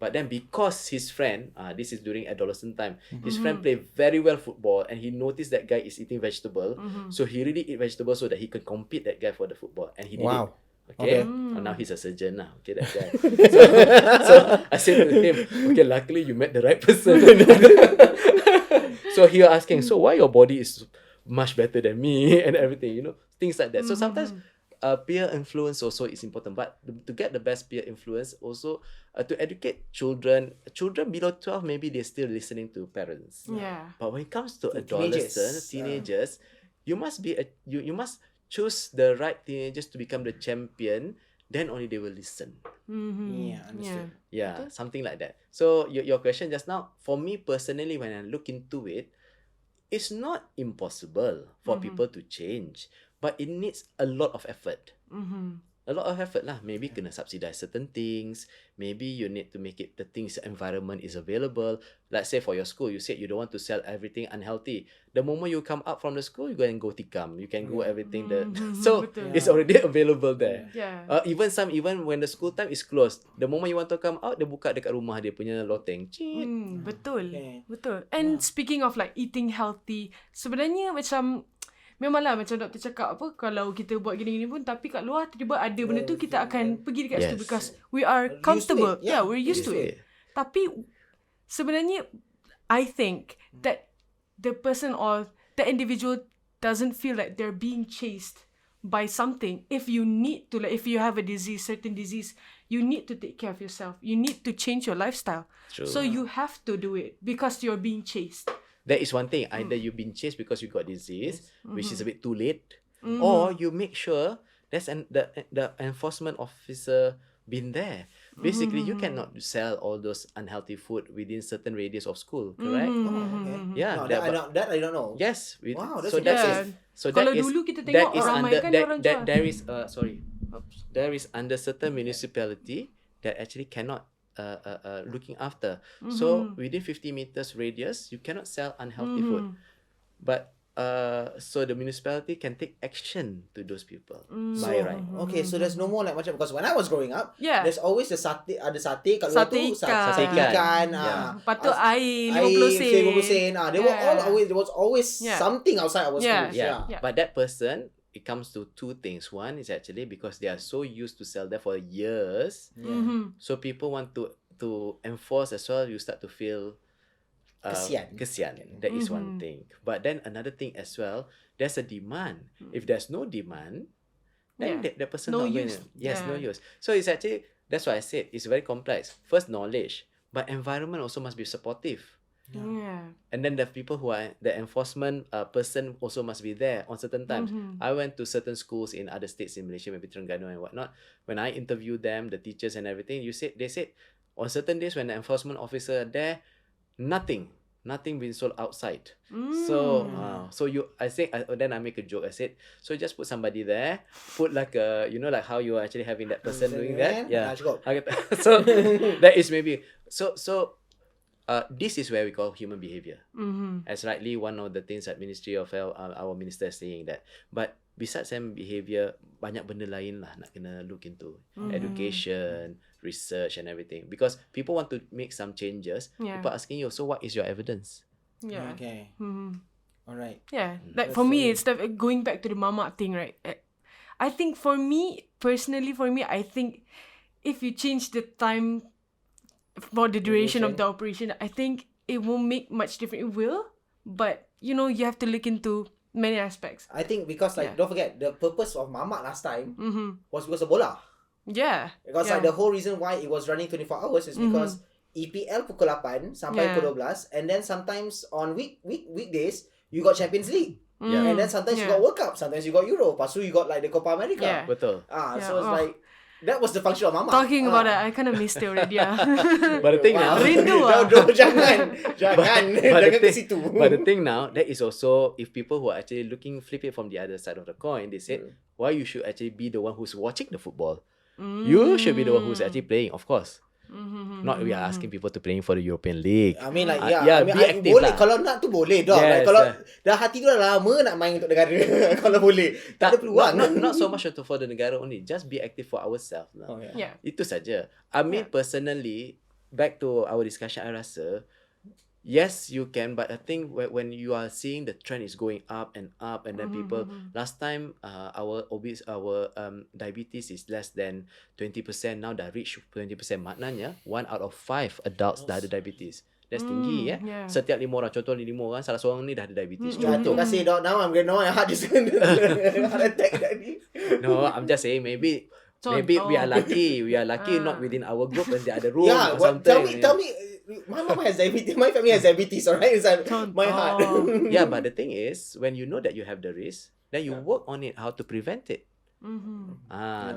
But then because his friend, this is during adolescent time, his friend played very well football and he noticed that guy is eating vegetable. So he really eat vegetables so that he can compete that guy for the football. And he did it. Okay. Oh, now he's a surgeon now. Okay, that guy. So I said to him, okay, luckily you met the right person. So he was asking, so why your body is much better than me and everything, things like that. So sometimes peer influence also is important, but to get the best peer influence also to educate children below 12, maybe they're still listening to parents. But when it comes to adolescents, teenagers, you must be you must choose the right teenagers to become the champion. Then only they will listen. Yeah, understood. Yeah, something like that. So your question just now, for me personally, when I look into it, it's not impossible for people to change, but it needs a lot of effort. A lot of effort lah. Maybe kena subsidize certain things. Maybe you need to make it the things environment is available. Let's say for your school, you said you don't want to sell everything unhealthy. The moment you come out from the school, you go and go tikam. You can go everything so it's already available there. Even when the school time is closed, the moment you want to come out, dia buka dekat rumah dia punya loteng. Betul. And speaking of like eating healthy, sebenarnya macam memanglah macam doktor cakap apa, kalau kita buat gini-gini pun tapi kat luar tiba-tiba ada benda tu, kita akan pergi dekat situ because we are comfortable. We're used to it. Tapi sebenarnya I think that the person or the individual doesn't feel like they're being chased by something. If you need to, like if you have a disease, certain disease, you need to take care of yourself. You need to change your lifestyle. True. So you have to do it because you're being chased. That is one thing. Either you've been chased because you got disease, which is a bit too late, or you make sure there's the enforcement officer been there. Basically, you cannot sell all those unhealthy food within certain radius of school, correct? Yeah, no, that I don't know. Yes. Wow, that's so that is Kalau dulu kita tengok ramai kan orang jual. There is under certain municipality that actually cannot looking after. So within 50 meters radius, you cannot sell unhealthy food. But so the municipality can take action to those people by right. Okay, so there's no more like macam, because when I was growing up, there's always the satay, ada satay kat luar tu, satay ikan, patut air 50 sen. There was always something outside our schools. But that person, it comes to two things. One is actually because they are so used to sell there for years. So people want to enforce as well. You start to feel kesian. That is one thing. But then another thing as well, there's a demand. If there's no demand, then the person no not use. going. Yes, no use. So it's actually, that's why I said it's very complex. First, knowledge, but environment also must be supportive. And then the people who are the enforcement person also must be there on certain times. I went to certain schools in other states in Malaysia, maybe Terengganu and whatnot. When I interviewed them, the teachers and everything, they said on certain days when the enforcement officer are there, nothing being sold outside. So then I make a joke. I said, so just put somebody there, put like a, like how you are actually having that person doing that. So that is maybe so. This is where we call human behavior. As rightly one of the things that Ministry of Health, our minister is saying that. But besides human behavior, banyak benda lain lah nak kena look into. Education, research and everything. Because people want to make some changes. People asking you, so what is your evidence? Okay. Alright. Like for me, it's going back to the mamak thing, right? I think personally, I think if you change the time for the duration of the operation, I think it won't make much difference. It will, but you have to look into many aspects. I think because don't forget, the purpose of mamak last time was because of bola. Because like the whole reason why it was running 24 hours is because EPL pukul 8 sampai pukul 12, and then sometimes on weekdays you got Champions League. And then sometimes you got World Cup, sometimes you got Euro, pasu you got like the Copa America. Betul. So it's like that was the function of Mama. Talking about that, I kind of missed it already. But the thing now, jangan ke situ. But the thing now, that is also, if people who are actually flip it from the other side of the coin, they said, why you should actually be the one who's watching the football. You should be the one who's actually playing, of course. Not we are asking people to playing for the European League. I mean like be active boleh lah. kalau nak tu boleh dok. Like, kalau dah hati tu dah lama nak main untuk negara kalau boleh. Tak ada peluang. Not so much for the negara only. Just be active for ourselves lah. Itu saja. I mean personally, back to our discussion, I rasa yes, you can, but I think when you are seeing the trend is going up and then people last time our diabetes is less than 20%, now dah reach 20%. Maknanya 1 out of 5 adults dah ada diabetes. That's tinggi Setiap 5 orang, contoh 5 orang, salah seorang ni dah ada diabetes. Contoh. Terima kasih dok. Now I'm going to know heart attack tadi. No, I'm just saying maybe we are lucky. We are lucky not within our group and the other room or something. Tell me. My mom has diabetes. My family has diabetes. Alright, it's like my heart. Yeah, but the thing is, when you know that you have the risk, then you work on it, how to prevent it.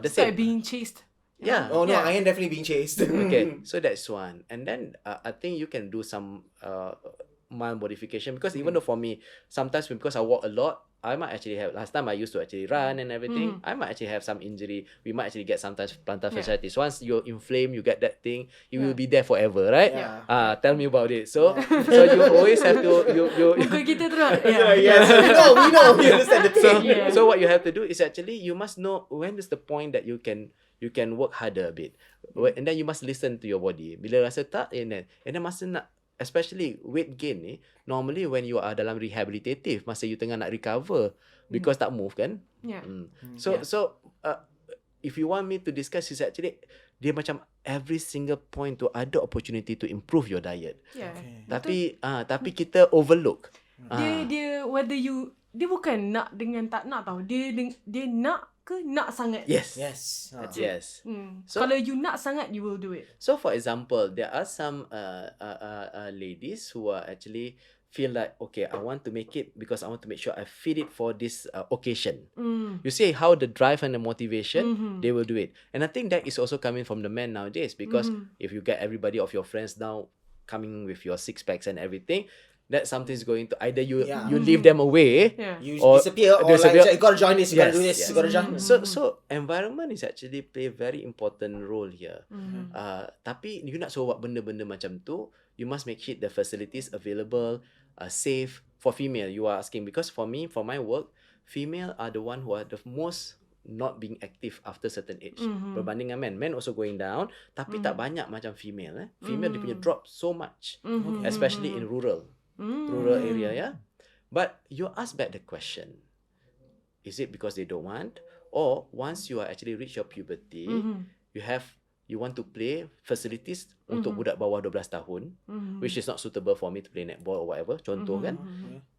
It's like being chased. Yeah. Oh no, I am definitely being chased. Okay, so that's one. And then I think you can do some mild modification, because even though for me, sometimes because I walk a lot, I might actually have, last time I used to actually run and everything, I might actually have some injury. We might actually get sometimes plantar fasciitis. Once you're inflamed, you get that thing, you will be there forever, right? Tell me about it. So you always have to Muka kita terus. Yes, we know, we understand the thing. So what you have to do is actually you must know when is the point that you can work harder a bit, and then you must listen to your body. Bila rasa tak, and then masa nak, especially weight gain ni, normally when you are dalam rehabilitative, masa you tengah nak recover because tak move kan. So if you want me to discuss, is actually dia macam every single point tu ada opportunity to improve your diet. Tapi kita overlook. Dia whether you, dia bukan nak dengan tak nak tau. Dia nak ke nak sangat. Yes. So kalau you nak sangat, you will do it. So for example, there are some ladies who are actually feel like, okay, I want to make it because I want to make sure I feed it for this occasion. You see how the drive and the motivation, they will do it. And I think that is also coming from the men nowadays, because if you get everybody of your friends now coming with your 6 packs and everything, that something's going to either you leave them away, you disappear, or like you gotta join this, you gotta do this, you gotta join. So environment is actually play a very important role here. Tapi you nak suruh buat benda-benda macam tu, you must make sure the facilities available, safe for female. You are asking, because for me, for my work, female are the one who are the most not being active after certain age. Berbanding dengan men also going down, tapi tak banyak macam female. Female dia punya drop so much, especially in rural area, But you ask back the question, is it because they don't want, or once you are actually reach your puberty, you want to play facilities untuk budak bawah 12 tahun, which is not suitable for me to play netball or whatever, contoh kan.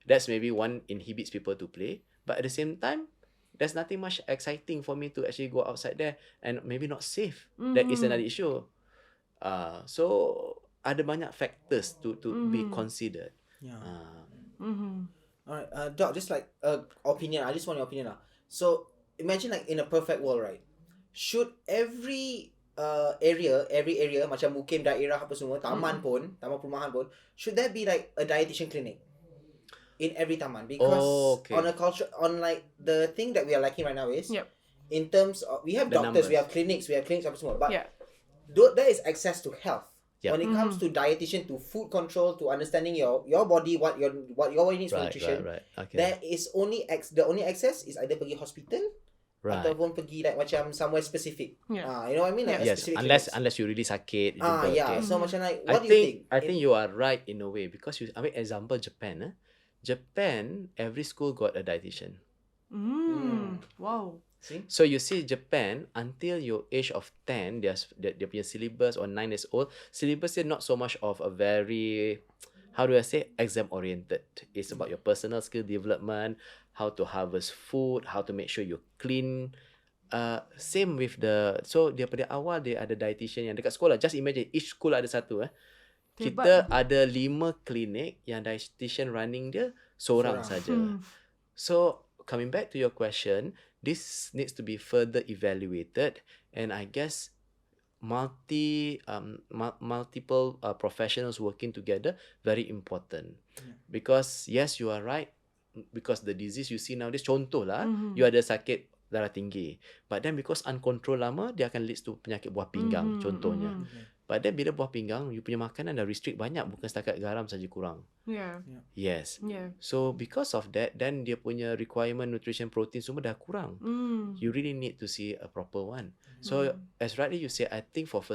That's maybe one inhibits people to play, but at the same time, there's nothing much exciting for me to actually go outside there, and maybe not safe. That is another issue. So ada banyak factors to be considered. Alright, Doc, just like opinion. I just want your opinion lah. So imagine like in a perfect world, right? Should every area macam mukim daerah apa semua, taman taman perumahan pun, should there be like a dietitian clinic in every taman? Because on a culture, on like the thing that we are lacking right now is in terms of, we have doctors, we have clinics apa semua, but there is access to health. When it comes to dietitian, to food control, to understanding your body, what your body needs for nutrition, Okay. there is the only access is either pergi hospital ataupun pergi like macam somewhere specific. You know what I mean? Like yes, unless you really sakit. So macam like, what do you think? I think you are right in a way, because I mean, example Japan. Japan, every school got a dietitian. Wow. See? So you see Japan, until your age of 10, their punya syllabus, or 9 years old, syllabus is not so much of a very, how do I say, exam oriented. It's about your personal skill development, how to harvest food, how to make sure you clean. Same with so daripada awal dia ada dietitian yang dekat sekolah. Just imagine each school ada satu. Kita ada 5 klinik yang dietitian running dia seorang saja. So coming back to your question, this needs to be further evaluated, and I guess multiple professionals working together, very important. Because yes, you are right, because the disease you see nowadays, contoh lah, you ada sakit darah tinggi. But then because uncontrolled lama, dia akan leads to penyakit buah pinggang contohnya. But then bila buah pinggang, you punya makanan dah restrict banyak, bukan setakat garam saja kurang. Yeah. Yes. Yeah. So because of that, then dia punya requirement nutrition protein semua dah kurang. You really need to see a proper one. So as rightly you say, I think for the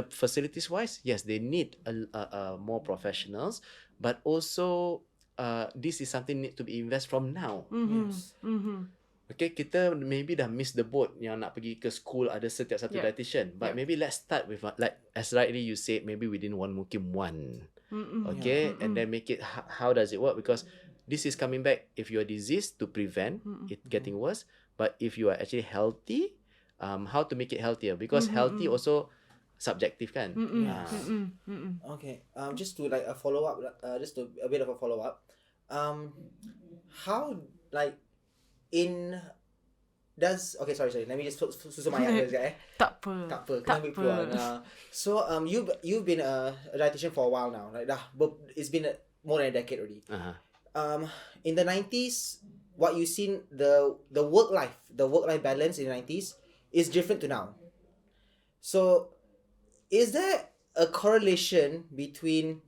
facilities wise, yes, they need a more professionals, but also this is something need to be invest from now. Yes. Okay, kita maybe dah miss the boat yang nak pergi ke school ada setiap satu dietitian. But maybe let's start with like as rightly you said, maybe within one mukim one. Okay, and then make it how does it work? Because this is coming back if you're diseased to prevent it getting worse. But if you are actually healthy, how to make it healthier? Because healthy also subjective kan. Okay. Just to like a follow up, just a bit of a follow up. How like okay, sorry. Let me just susun my ayat sekejap. Tak apa. Kena ambil keluar. So you've been a dietitian for a while now. Like it's been more than a decade already. In the 90s, what you seen the work life balance in the 90s is different to now. So is there a correlation between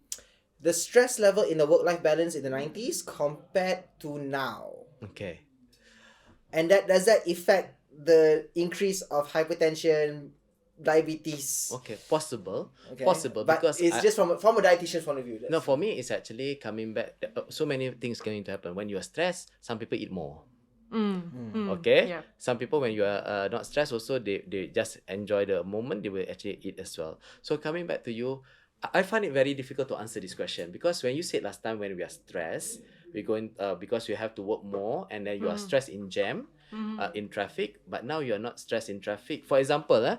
the stress level in the work life balance in the 90s compared to now? Okay. And does that affect the increase of hypertension, diabetes? Okay, possible. Okay. Possible, but because it's just from a dietitian's point of view. No, for me, it's actually coming back. So many things going to happen. When you are stressed, some people eat more. Okay? Yeah. Some people, when you are not stressed, also, they just enjoy the moment, they will actually eat as well. So coming back to you, I find it very difficult to answer this question. Because when you said last time when we are stressed, we're going, because you have to work more, and then you are stressed in jam, in traffic, but now you are not stressed in traffic. For example,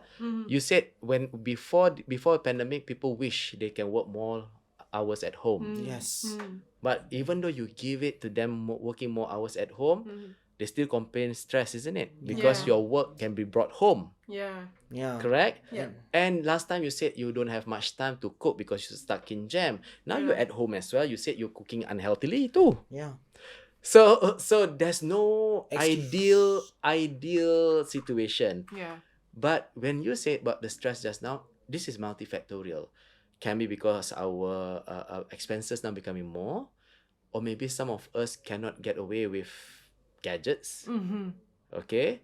you said when before pandemic, people wish they can work more hours at home. Yes. But even though you give it to them working more hours at home, they still complain stress, isn't it? Because your work can be brought home. Yeah. Correct? Yeah. And last time you said you don't have much time to cook because you're stuck in jam. Now you're at home as well. You said you're cooking unhealthily too. Yeah. So there's no ideal situation. Yeah. But when you say about the stress just now, this is multifactorial. Can be because our expenses now becoming more, or maybe some of us cannot get away with gadgets. Okay,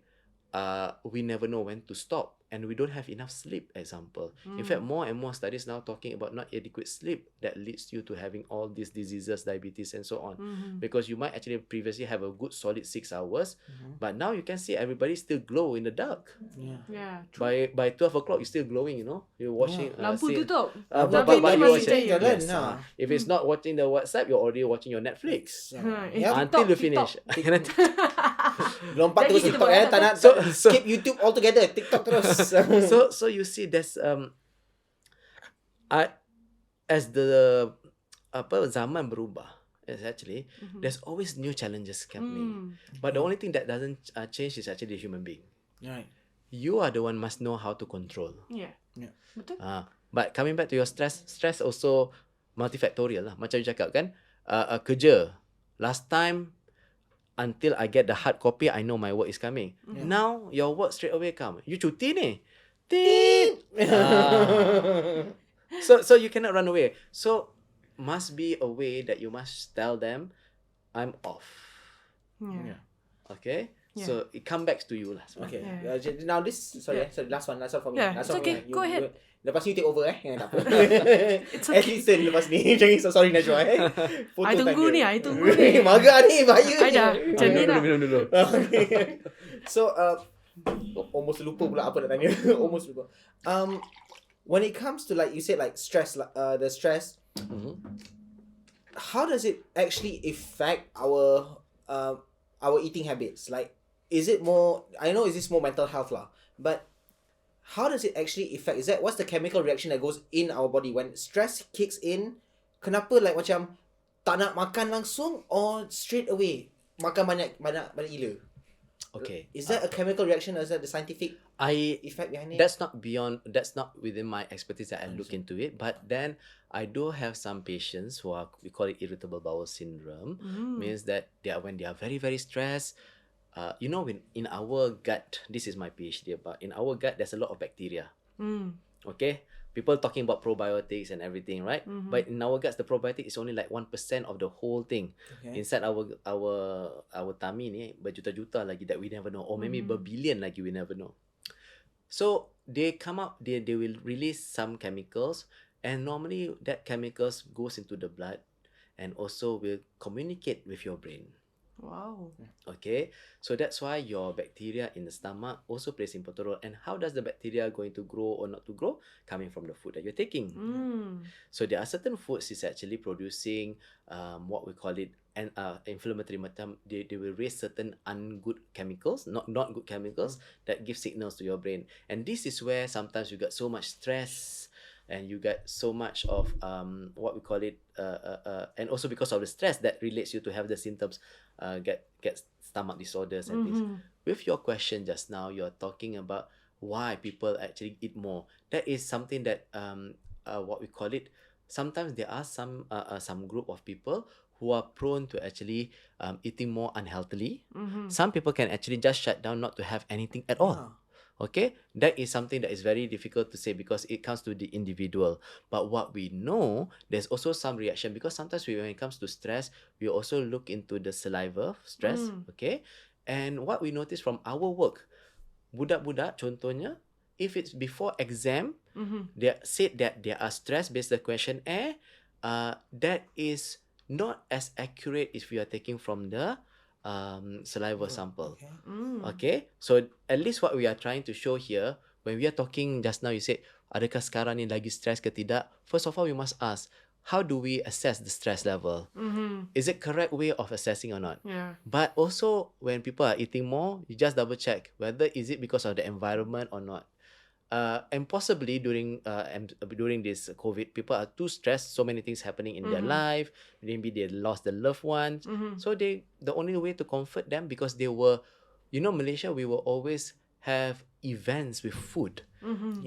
we never know when to stop, and we don't have enough sleep. Example. In fact, more and more studies now talking about not adequate sleep that leads you to having all these diseases, diabetes, and so on. Because you might actually previously have a good solid 6 hours, but now you can see everybody still glow in the dark. Yeah. By 12 o'clock, you're still glowing. You're watching. Lampu tutup. But Tapi you masih watching. cahaya. Yes, if it's not watching the WhatsApp, you're already watching your Netflix. Until TikTok, you finish. Lompat terus Lagi TikTok kita tak nak So- skip YouTube altogether. TikTok terus. So you see, there's as the zaman berubah, actually there's always new challenges coming. But the only thing that doesn't change is actually the human being. Right. You are the one must know how to control. Yeah. Betul? But coming back to your stress also multifactorial lah. Macam you cakap kan, kerja. Last time, until I get the hard copy, I know my work is coming. Now, your work straight away come. You cuti ni. Tit. So you cannot run away. So, must be a way that you must tell them, I'm off. Yeah. Okay? Yeah. So, it come back to you lah. Okay. Yeah. Now this, sorry, last one for me. Yeah, Last it's one okay. for me. Go ahead. Lepas ni you take over tak apa. It's okay. At least lepas ni. Jangan so sorry Najwa Photo I tunggu time ni, dia. I tunggu ni. Maga ni, bahaya I dah ni. macam ni dah. Minum dulu. Okay. So almost lupa pula apa nak tanya. Almost lupa. When it comes to like you said like stress, the stress, how does it actually affect our eating habits? Like, is it more? I know is this more mental health lah, but how does it actually affect? What's the chemical reaction that goes in our body when stress kicks in? Kenapa like macam tak nak makan langsung or straight away makan banyak gila? Okay. Is that a chemical reaction or is that the scientific effect behind it? That's not within my expertise that I look into it. But then I do have some patients we call it irritable bowel syndrome. Means that when they are very, very stressed, you know, in our gut, this is my PhD about, in our gut, there's a lot of bacteria. Okay? People talking about probiotics and everything, right? But in our guts, the probiotic is only like 1% of the whole thing. Inside our tummy ni, berjuta-juta lagi that we never know. Or maybe berbillion lagi we never know. So they come up, they will release some chemicals, and normally that chemicals goes into the blood and also will communicate with your brain. Wow. Okay, so that's why your bacteria in the stomach also plays important role. And how does the bacteria going to grow or not to grow? Coming from the food that you're taking. So there are certain foods is actually producing what we call it inflammatory macam they will raise certain ungood chemicals, not good chemicals that give signals to your brain. And this is where sometimes you got so much stress and you get so much of what we call it and also because of the stress that relates you to have the symptoms get stomach disorders and things. With your question just now, you're talking about why people actually eat more. That is something that what we call it, sometimes there are some group of people who are prone to actually eating more unhealthily. Some people can actually just shut down not to have anything at all. Okay, that is something that is very difficult to say because it comes to the individual. But what we know, there's also some reaction because sometimes when it comes to stress, we also look into the saliva stress. Okay, and what we notice from our work, budak-budak contohnya, if it's before exam, they said that they are stressed based on the questionnaire. That is not as accurate if we are taking from the saliva sample. Okay, so at least what we are trying to show here, when we are talking just now, you said, adakah sekarang ni lagi stress ke tidak? First of all, we must ask, how do we assess the stress level? Is it correct way of assessing or not? But also, when people are eating more, you just double check whether is it because of the environment or not. And possibly during this COVID, people are too stressed. So many things happening in their life. Maybe they lost their loved ones. So the only way to comfort them, because they were, you know, Malaysia, we will always have events with food.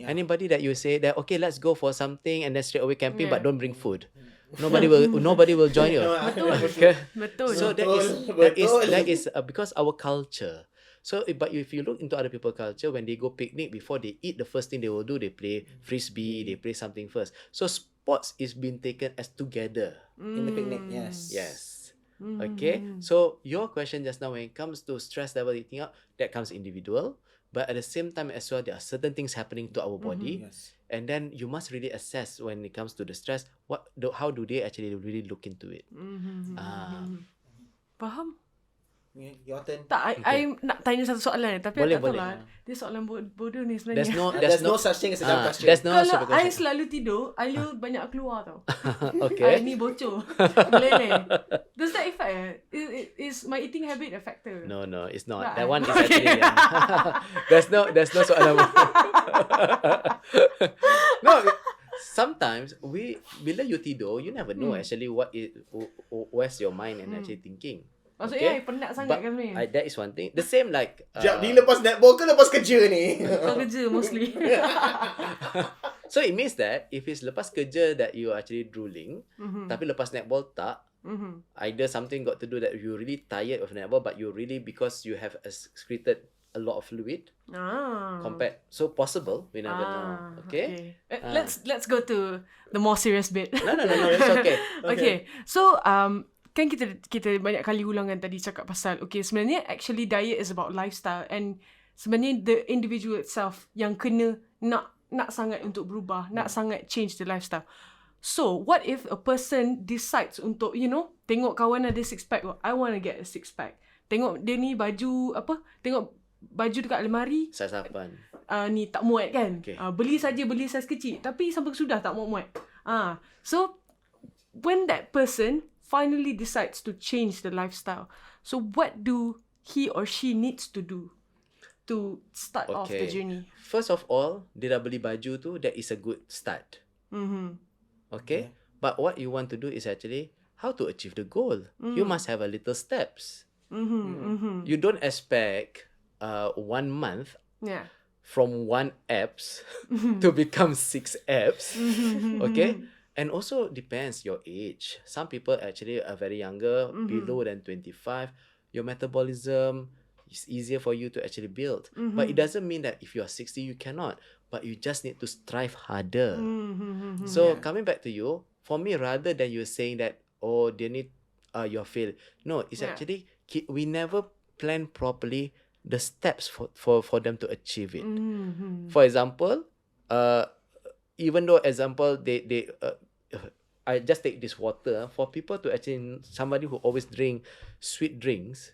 Anybody that you say that okay, let's go for something and then straight away camping, but don't bring food. Nobody will join you. Betul. So that is because our culture. So, but if you look into other people's culture, when they go picnic, before they eat, the first thing they will do, they play frisbee, they play something first. So, sports is being taken as together. In the picnic, yes. Yes. Okay. So, your question just now, when it comes to stress level eating out, that comes individual. But at the same time as well, there are certain things happening to our body. Yes. And then you must really assess when it comes to the stress, how do they actually really look into it. Faham? Your turn. Tak, I nak tanya satu soalan tapi Boleh, I tak tahu boleh. lah. Dia soalan bodoh ni sebenarnya. There's no such thing as a dumb question. There's no Kalau stupid I question. selalu tidur, air banyak keluar tau. Okay. Ni bocor. Meleleh. Does that affect? Is my eating habit a factor? No, it's not. Tak, That one is okay. actually there's no soalan. No, sometimes bila you tidur, you never know actually where's your mind and actually thinking. Maksudnya I penat sangat kan ni. That is one thing. The same like Ni lepas netball ke lepas kerja ni? Kau kerja mostly. So it means that if it's lepas kerja that you are actually drooling, tapi lepas netball tak, either something got to do that you really tired of netball, but you really because you have excreted a lot of fluid compared, so possible, we never know. Okay. Let's go to the more serious bit. No, it's okay. Okay. So kan kita banyak kali ulang kan tadi cakap pasal sebenarnya actually diet is about lifestyle, and sebenarnya the individual itself yang kena nak sangat untuk berubah, nak sangat change the lifestyle. So what if a person decides untuk tengok kawan ada six pack, I want to get a six pack. Tengok dia ni tengok baju dekat almari Saiz 8. ni tak muat kan. Okay. Beli saiz kecil tapi sampai sudah tak muat. So when that person finally decides to change the lifestyle, so what do he or she needs to do to start off the journey? First of all, dia dah beli baju tu, that is a good start. Okay? But what you want to do is actually how to achieve the goal. You must have a little steps. You don't expect 1 month from 1 apps to become 6 apps. Okay? And also depends your age. Some people actually are very younger, below than 25. Your metabolism, it's easier for you to actually build. But it doesn't mean that if you are 60, you cannot. But you just need to strive harder. So coming back to you, for me, rather than you saying that, oh, they need, you're failed. No, it's actually, we never plan properly the steps for them to achieve it. For example, even though I just take this water, for people to actually, somebody who always drink sweet drinks,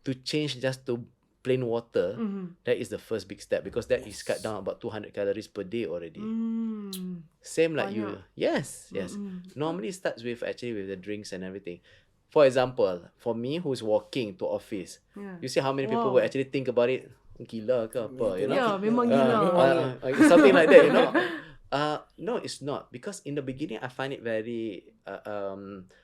to change just to plain water, that is the first big step, because that is cut down about 200 calories per day already. Same like you. Yes. Normally it starts with actually with the drinks and everything. For example, for me who's walking to office, you see how many people will actually think about it, gila ke apa, you know? Yeah, memang gila. Something like that, you know? No, it's not. Because in the beginning, I find it very...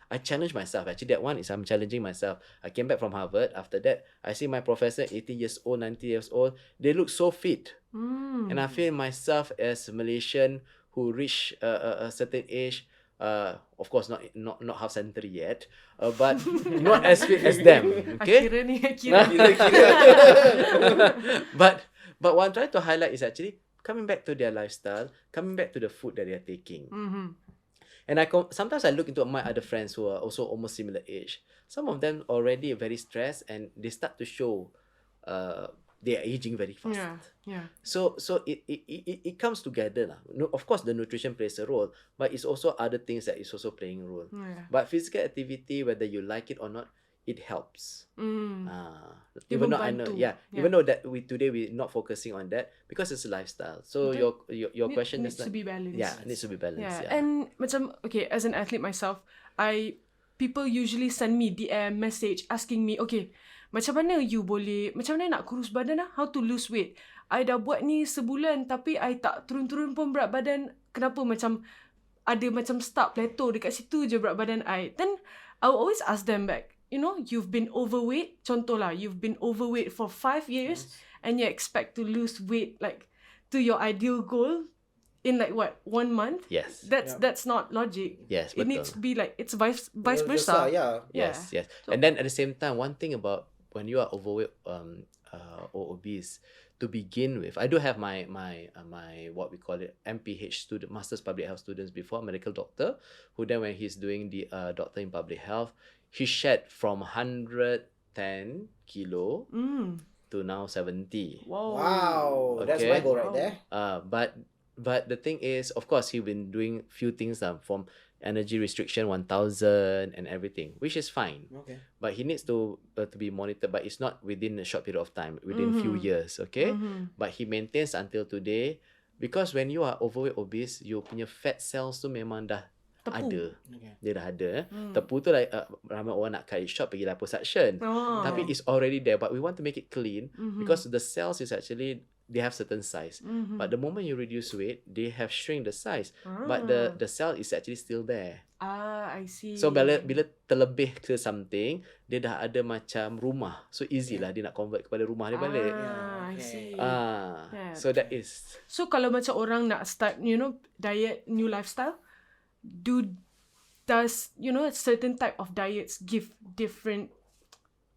I challenge myself. Actually, that one is I'm challenging myself. I came back from Harvard. After that, I see my professor, 80 years old, 90 years old. They look so fit. And I feel myself as a Malaysian who reach a certain age, of course, not half century yet, but not as fit as them. Okay? But what I'm trying to highlight is actually coming back to their lifestyle, coming back to the food that they are taking. And sometimes I look into my other friends who are also almost similar age. Some of them already very stressed, and they start to show they are aging very fast. So it comes together lah. No, of course the nutrition plays a role, but it's also other things that is also playing a role. But physical activity, whether you like it or not, it helps. Even though I know, even though that today we're not focusing on that because it's a lifestyle. So your question needs to be balanced. Yeah, it needs to be balanced. And macam, okay, as an athlete myself, people usually send me DM message asking me, okay, macam mana nak kurus badan lah? How to lose weight? I dah buat ni sebulan tapi I tak turun-turun pun berat badan. Kenapa macam ada macam start plateau dekat situ je berat badan I. Then I will always ask them back, you know, you've been overweight. Contoh lah, you've been overweight for 5 years and you expect to lose weight like to your ideal goal in like what, 1 month? Yes. That's not logic. Yes, it betul. needs to be like, it's vice versa. Yes. So, and then at the same time, one thing about when you are overweight or obese, to begin with, I do have my what we call it MPH student, Masters Public Health students before, medical doctor, who then when he's doing the doctor in public health, he shed from 110 kilo to now 70. Wow. That's my goal right there. But the thing is, of course, he's been doing few things from energy restriction 1000 and everything, which is fine. Okay. But he needs to be monitored, but it's not within a short period of time, within few years, okay? But he maintains until today, because when you are overweight obese, you punya fat cells tu memang dah ada. Dia dah ada. Tepu tu like, ramai orang nak cut it short, pergi liposuction. Tapi it's already there, but we want to make it clean because the cells is actually, they have certain size. But the moment you reduce weight, they have shrink the size. But the cell is actually still there. I see. So bila terlebih ke something, dia dah ada macam rumah. So easy lah dia nak convert kepada rumah dia balik. I see. So that is. So kalau macam orang nak start, you know, diet, new lifestyle, does you know a certain type of diets give different,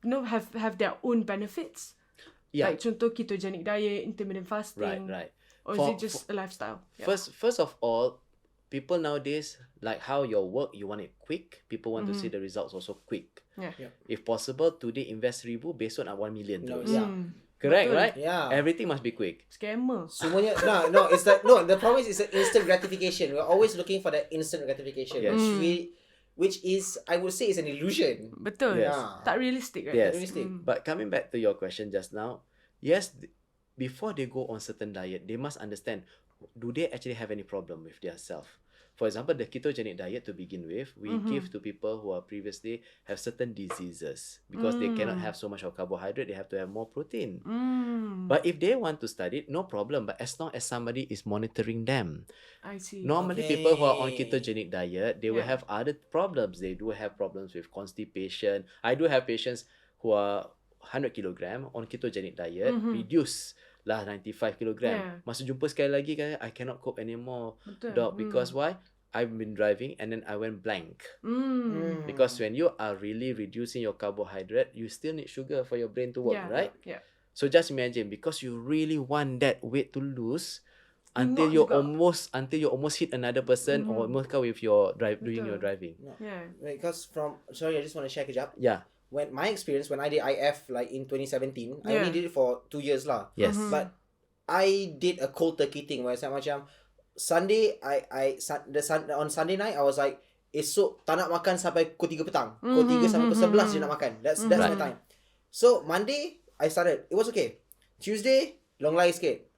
you know, have their own benefits? Like contoh ketogenic diet, intermittent fasting. Right. Or is it just a lifestyle? First of all, people nowadays, like how your work, you want it quick. People want to see the results also quick. If possible, today invest 1,000, besok nak 1 million. Correct, right? Yeah. Everything must be quick. Scammer. Semuanya, no, it's like, no, the problem is it's an instant gratification. We're always looking for that instant gratification. Which is, I would say, is an illusion. Betul. Yes. Tak realistic, right? Yes. Realistic. But coming back to your question just now, yes, before they go on certain diet, they must understand, do they actually have any problem with their self? For example, the ketogenic diet to begin with, we give to people who are previously have certain diseases because they cannot have so much of carbohydrate, they have to have more protein. But if they want to start it, no problem. But as long as somebody is monitoring them. I see. Normally, people who are on ketogenic diet, they will have other problems. They do have problems with constipation. I do have patients who are 100 kilogram on ketogenic diet, reduce lah 95 kilogram. Masa jumpa sekali lagi kan, I cannot cope anymore. Doc, because why? I've been driving and then I went blank. Because when you are really reducing your carbohydrate, you still need sugar for your brain to work, right? Yeah. So just imagine, because you really want that weight to lose, until Not you juga. almost hit another person or almost with your doing your driving. Yeah. Because sorry, I just want to share kejap. Yeah. When my experience when I did IF like in 2017, I only did it for 2 years lah. Yes. But I did a cold turkey thing where saya macam Sunday on Sunday night I was like esok tak nak makan sampai pukul 3 petang. Pukul 3 sampai pukul 11 je nak makan. That's my time. So Monday I started. It was okay. Tuesday long lari sikit.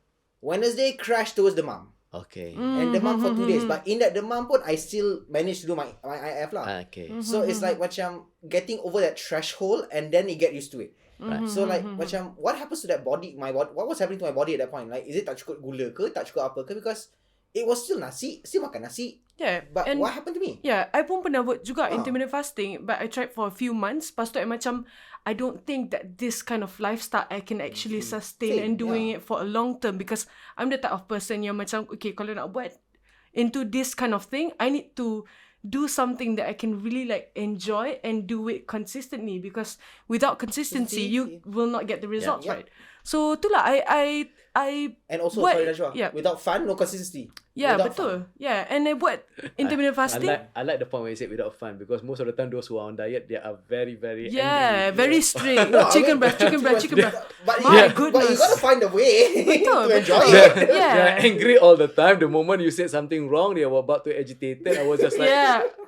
Wednesday crash towards demam. Okay. And demam for 2 days. But in that demam pun I still managed to do my IF lah. Okay. So it's like macam getting over that threshold and then you get used to it. Right. So like macam what happens to that body, what was happening to my body at that point? Like is it tak cukup gula ke, tak cukup apa ke? Because it was still nasi, still makan nasi. Yeah. But and what happened to me? Yeah, I pun pernah buat juga intermittent fasting, but I tried for a few months. Lepas tu I macam, I don't think that this kind of lifestyle I can actually sustain and doing it for a long term, because I'm the type of person yang macam, okay, kalau nak buat into this kind of thing, I need to do something that I can really like enjoy and do it consistently, because without consistency you will not get the results, right? So itulah I and also buat, sorry Najwa, without fun no consistency. Yeah, without betul. Fun. Yeah, and I buat intermittent fasting. I like the point where you said without fun, because most of the time those who are on diet, they are very angry. Very strict. Chicken breast. But My But goodness. you gotta find a way to enjoy betul. it. They are angry all the time. The moment you said something wrong, they were about to agitated. I was just like,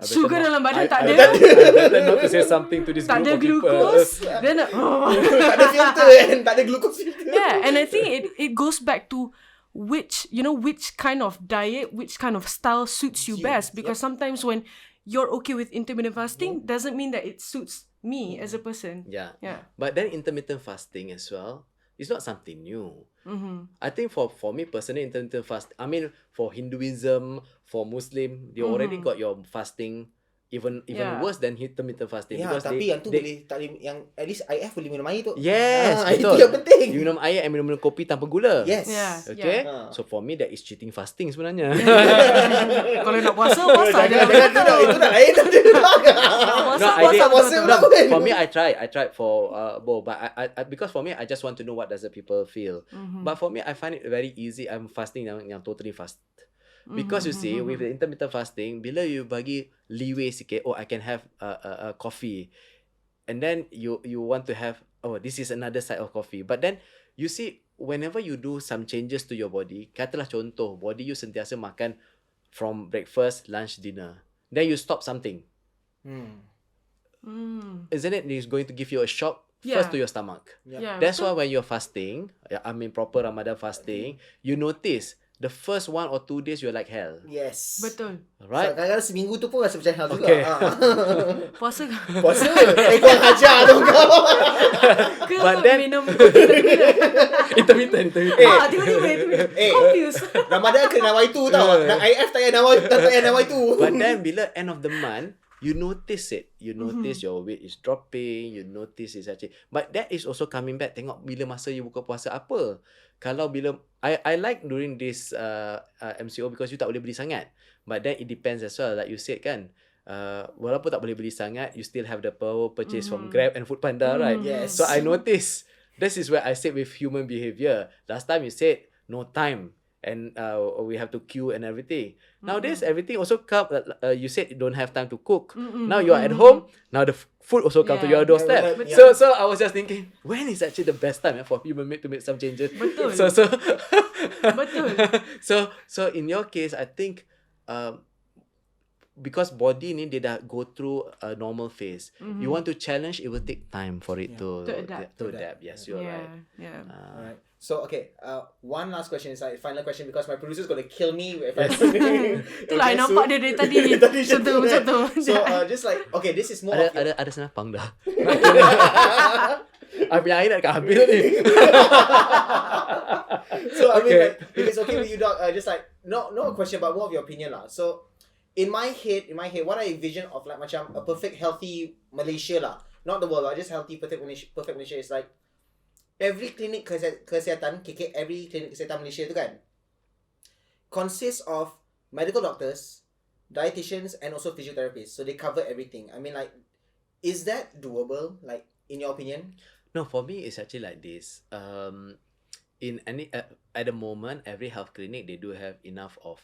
sugar dalam badan tak I ada. better not to say something to this Tak ada group of glucose. people. Then Tak ada filter and tak ada glucose filter. yeah, and I think it goes back to which kind of diet, which kind of style suits you best, because sometimes when you're okay with intermittent fasting doesn't mean that it suits me as a person. Yeah. Yeah. But then intermittent fasting as well, it's not something new. I think for me personally, intermittent fast, I mean for Hinduism, for Muslim, they already got your fasting even worse than intermittent fasting. Ya, because tapi yang tu boleh tak boleh, yang at least IF boleh minum air tu. Yes, itu betul. yang penting. You minum air and minum kopi tanpa gula. Yes. Yeah. Okay. Yeah. So for me that is cheating fasting sebenarnya. Kalau nak puasa je. Itu dah lain. For me I tried for both, but I because for me I just want to know what does the people feel. But for me I find it very easy. I'm fasting yang totally fast. Because you see, with the intermittent fasting, bila you bagi leeway sikit, I can have a coffee, and then you want to have, this is another side of coffee. But then you see, whenever you do some changes to your body, katalah contoh, body you sentiasa makan from breakfast, lunch, dinner, then you stop something. Isn't it? It's going to give you a shock first to your stomach. Yeah, That's why when you're fasting, I mean proper Ramadan fasting, you notice the first 1 or 2 days you're like hell. Yes. Betul. Right? Kadang-kadang seminggu tu pun rasa macam hell juga. Okay. Puasa Puasa. Kau ajar tu kau. But then minum intermittent. tiba-tiba confused. Ramadan kena nawai tu tau. Nak IF tak payah nawai tu. But then bila end of the month, you notice it. You notice your weight is dropping. You notice it's actually. But that is also coming back. Tengok bila masa you buka puasa apa. Kalau bila I like during this MCO because you tak boleh beli sangat. But then it depends as well. Like you said kan, walaupun tak boleh beli sangat, you still have the power purchase from Grab and Foodpanda, right? Yes. So I notice this is where I said with human behavior. Last time you said no time. And we have to queue and everything. Nowadays, everything also come. You said you don't have time to cook. Now you are at home. Now the food also come to your doorstep. So I was just thinking, when is actually the best time for human to make some changes? Betul. Betul. So in your case, I think because body ni dia dah go through a normal phase. You want to challenge, it will take time for it to adapt. Yes, you're right. Yeah. Alright. So okay, one last question is like final question because my producer's gonna kill me if I. Itulah I nampak dia dari tadi. Macam tu. So just like okay, this is more. Ada senapang dah. Habis air nak habis ni. So I mean, like, if it's okay with you, Doc, just like not a question, but more of your opinion lah. So in my head, what I envision of like macam a perfect healthy Malaysia lah, not the world, but just healthy perfect Malaysia is like. Every clinic kesihatan, every clinic kesihatan Malaysia tu kan consists of medical doctors, dietitians, and also physiotherapists. So they cover everything. I mean, like, is that doable? Like, in your opinion? No, for me, it's actually like this. In any at the moment, every health clinic they do have enough of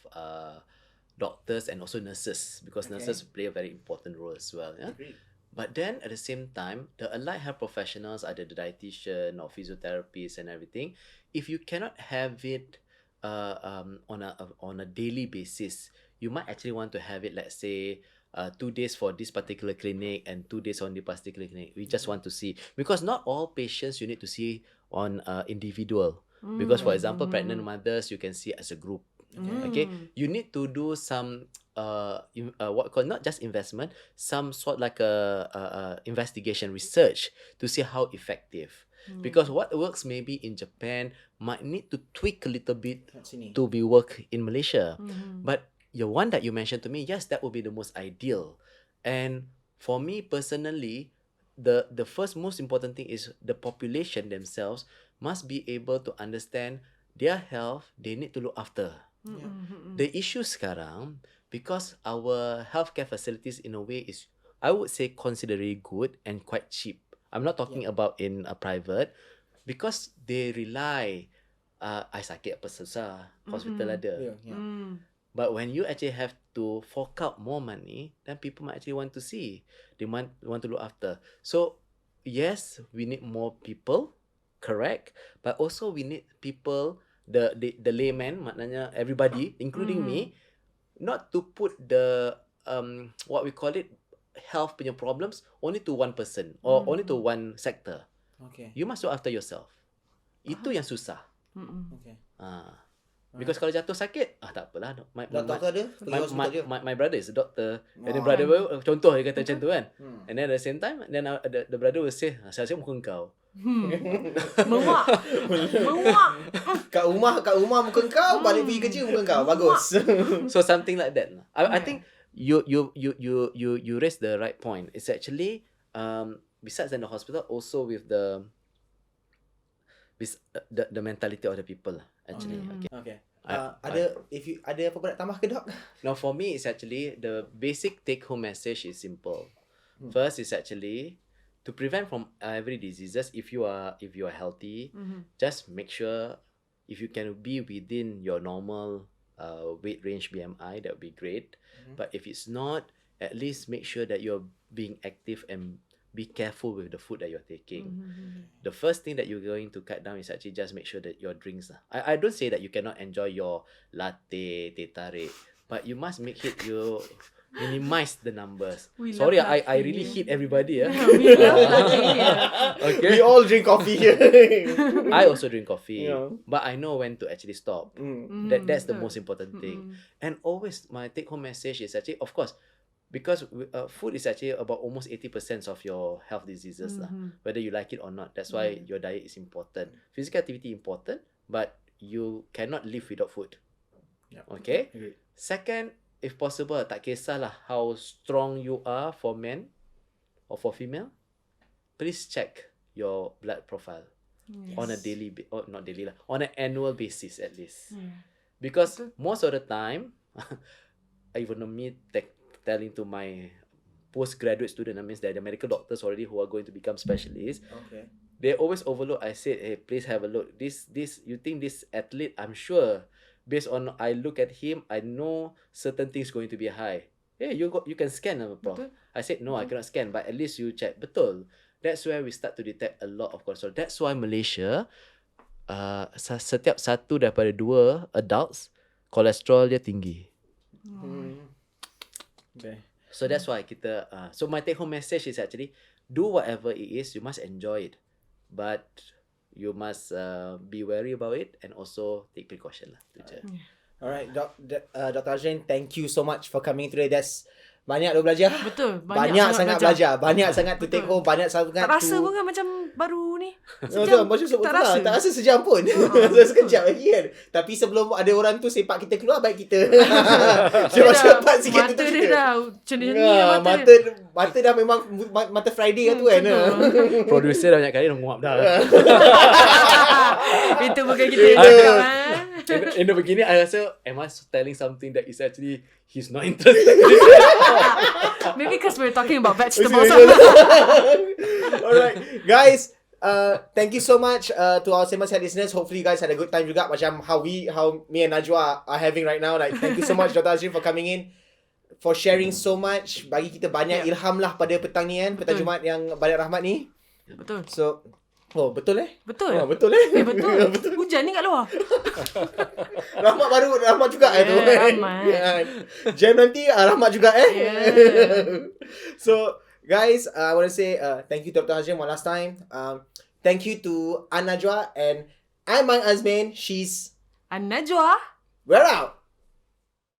doctors and also nurses, because nurses play a very important role as well. Yeah. Agreed. But then at the same time, the allied health professionals, either the dietitian or physiotherapists and everything, if you cannot have it on a daily basis, you might actually want to have it, let's say, 2 days for this particular clinic and 2 days on the particular clinic. We just want to see, because not all patients you need to see on individual. Because for example, pregnant mothers you can see as a group. Okay, you need to do some what call, not just investment, some sort like a investigation research to see how effective. Because what works maybe in Japan might need to tweak a little bit to be work in Malaysia. But the one that you mentioned to me, yes, that would be the most ideal. And for me personally, the first most important thing is the population themselves must be able to understand their health. They need to look after. The issue sekarang, because our healthcare facilities in a way is, I would say, considerably good and quite cheap. I'm not talking about in a private, because they rely, I sakit apa susah, hospital ada. But when you actually have to fork out more money, then people might actually want to see. They want to look after. So yes, we need more people, correct. But also we need people, the layman, maknanya everybody, including me, not to put the what we call it, health punya problems only to one person or only to one sector. You must look after yourself. Itu yang susah. Because kalau jatuh sakit, tak apalah. My brother is a doctor. And then brother contoh dia kata macam tu kan. And then at the same time, then the brother will say, saya muka kau. Menguak. Kat rumah muka kau, balik pergi kerja muka kau. Bagus. So something like that. I think you raised the right point. It's actually besides in the hospital, also with the mentality of the people actually. Okay. Ada apa nak tambah ke, Dok? Now for me, it's actually the basic take home message is simple. First is actually to prevent from every diseases. If you are healthy, just make sure if you can be within your normal weight range BMI, that would be great. But if it's not, at least make sure that you're being active and be careful with the food that you're taking. The first thing that you're going to cut down is actually just make sure that your drinks. I don't say that you cannot enjoy your latte, teh tarik, but you must make it you minimize the numbers. Sorry, I really hit everybody. We love latte. Okay. We all drink coffee here. I also drink coffee, but I know when to actually stop. That's the most important thing. And always my take home message is actually, of course, because food is actually about almost 80% of your health diseases, whether you like it or not. That's why your diet is important. Physical activity important, but you cannot live without food. Okay? Second, if possible, tak kisahlah how strong you are for men or for female, please check your blood profile on a daily, or not daily lah, on an annual basis at least. Because most of the time, even me telling to my postgraduate student, that means they're the medical doctors already who are going to become specialists. They always overlook. I said, hey, please have a look. This you think this athlete, I'm sure, based on I look at him, I know certain things going to be high. Hey, you can scan, Prof. Betul. I said, no, I cannot scan, but at least you check. Betul. That's where we start to detect a lot of cholesterol. That's why Malaysia, setiap satu daripada 2 adults, kolesterol dia tinggi. So that's why kita so my take home message is actually do whatever it is, you must enjoy it, but you must be wary about it and also take precaution lah. Alright, Dr. Hazreen, thank you so much for coming today. That's banyak tu belajar. Betul. Banyak sangat belajar. Banyak sangat to take home. Banyak sangat tak rasa pun kan macam baru ni. Sejam. Tak rasa sejam pun. Sekejap lagi kan. Tapi sebelum ada orang tu sepak kita keluar, baik kita cepat sikit mata dia dah macam mata dah memang mata Friday tu kan. Producer dah banyak kali dah menguap dah. Itu bukan kita. In the beginning, I also, am I telling something that is actually he's not interested in? Maybe because we're talking about vegetables. Alright, guys. Thank you so much to our Sembang Sihat listeners. Hopefully you guys had a good time juga, macam how me and Najwa are having right now. Like, thank you so much Dr. Hazreen for coming in, for sharing so much, bagi kita banyak ilham lah pada petang ni kan, petang Jumaat yang banyak rahmat ni. Betul. So, betul Betul. betul Betul. Hujan ni kat luar. rahmat juga tu. Rahmat. Jam nanti rahmat juga Yeah. So guys, I want to say thank you Dr. Hazreen one last time. Thank you to Najwa, and I'm Azmin. She's Najwa. We're out.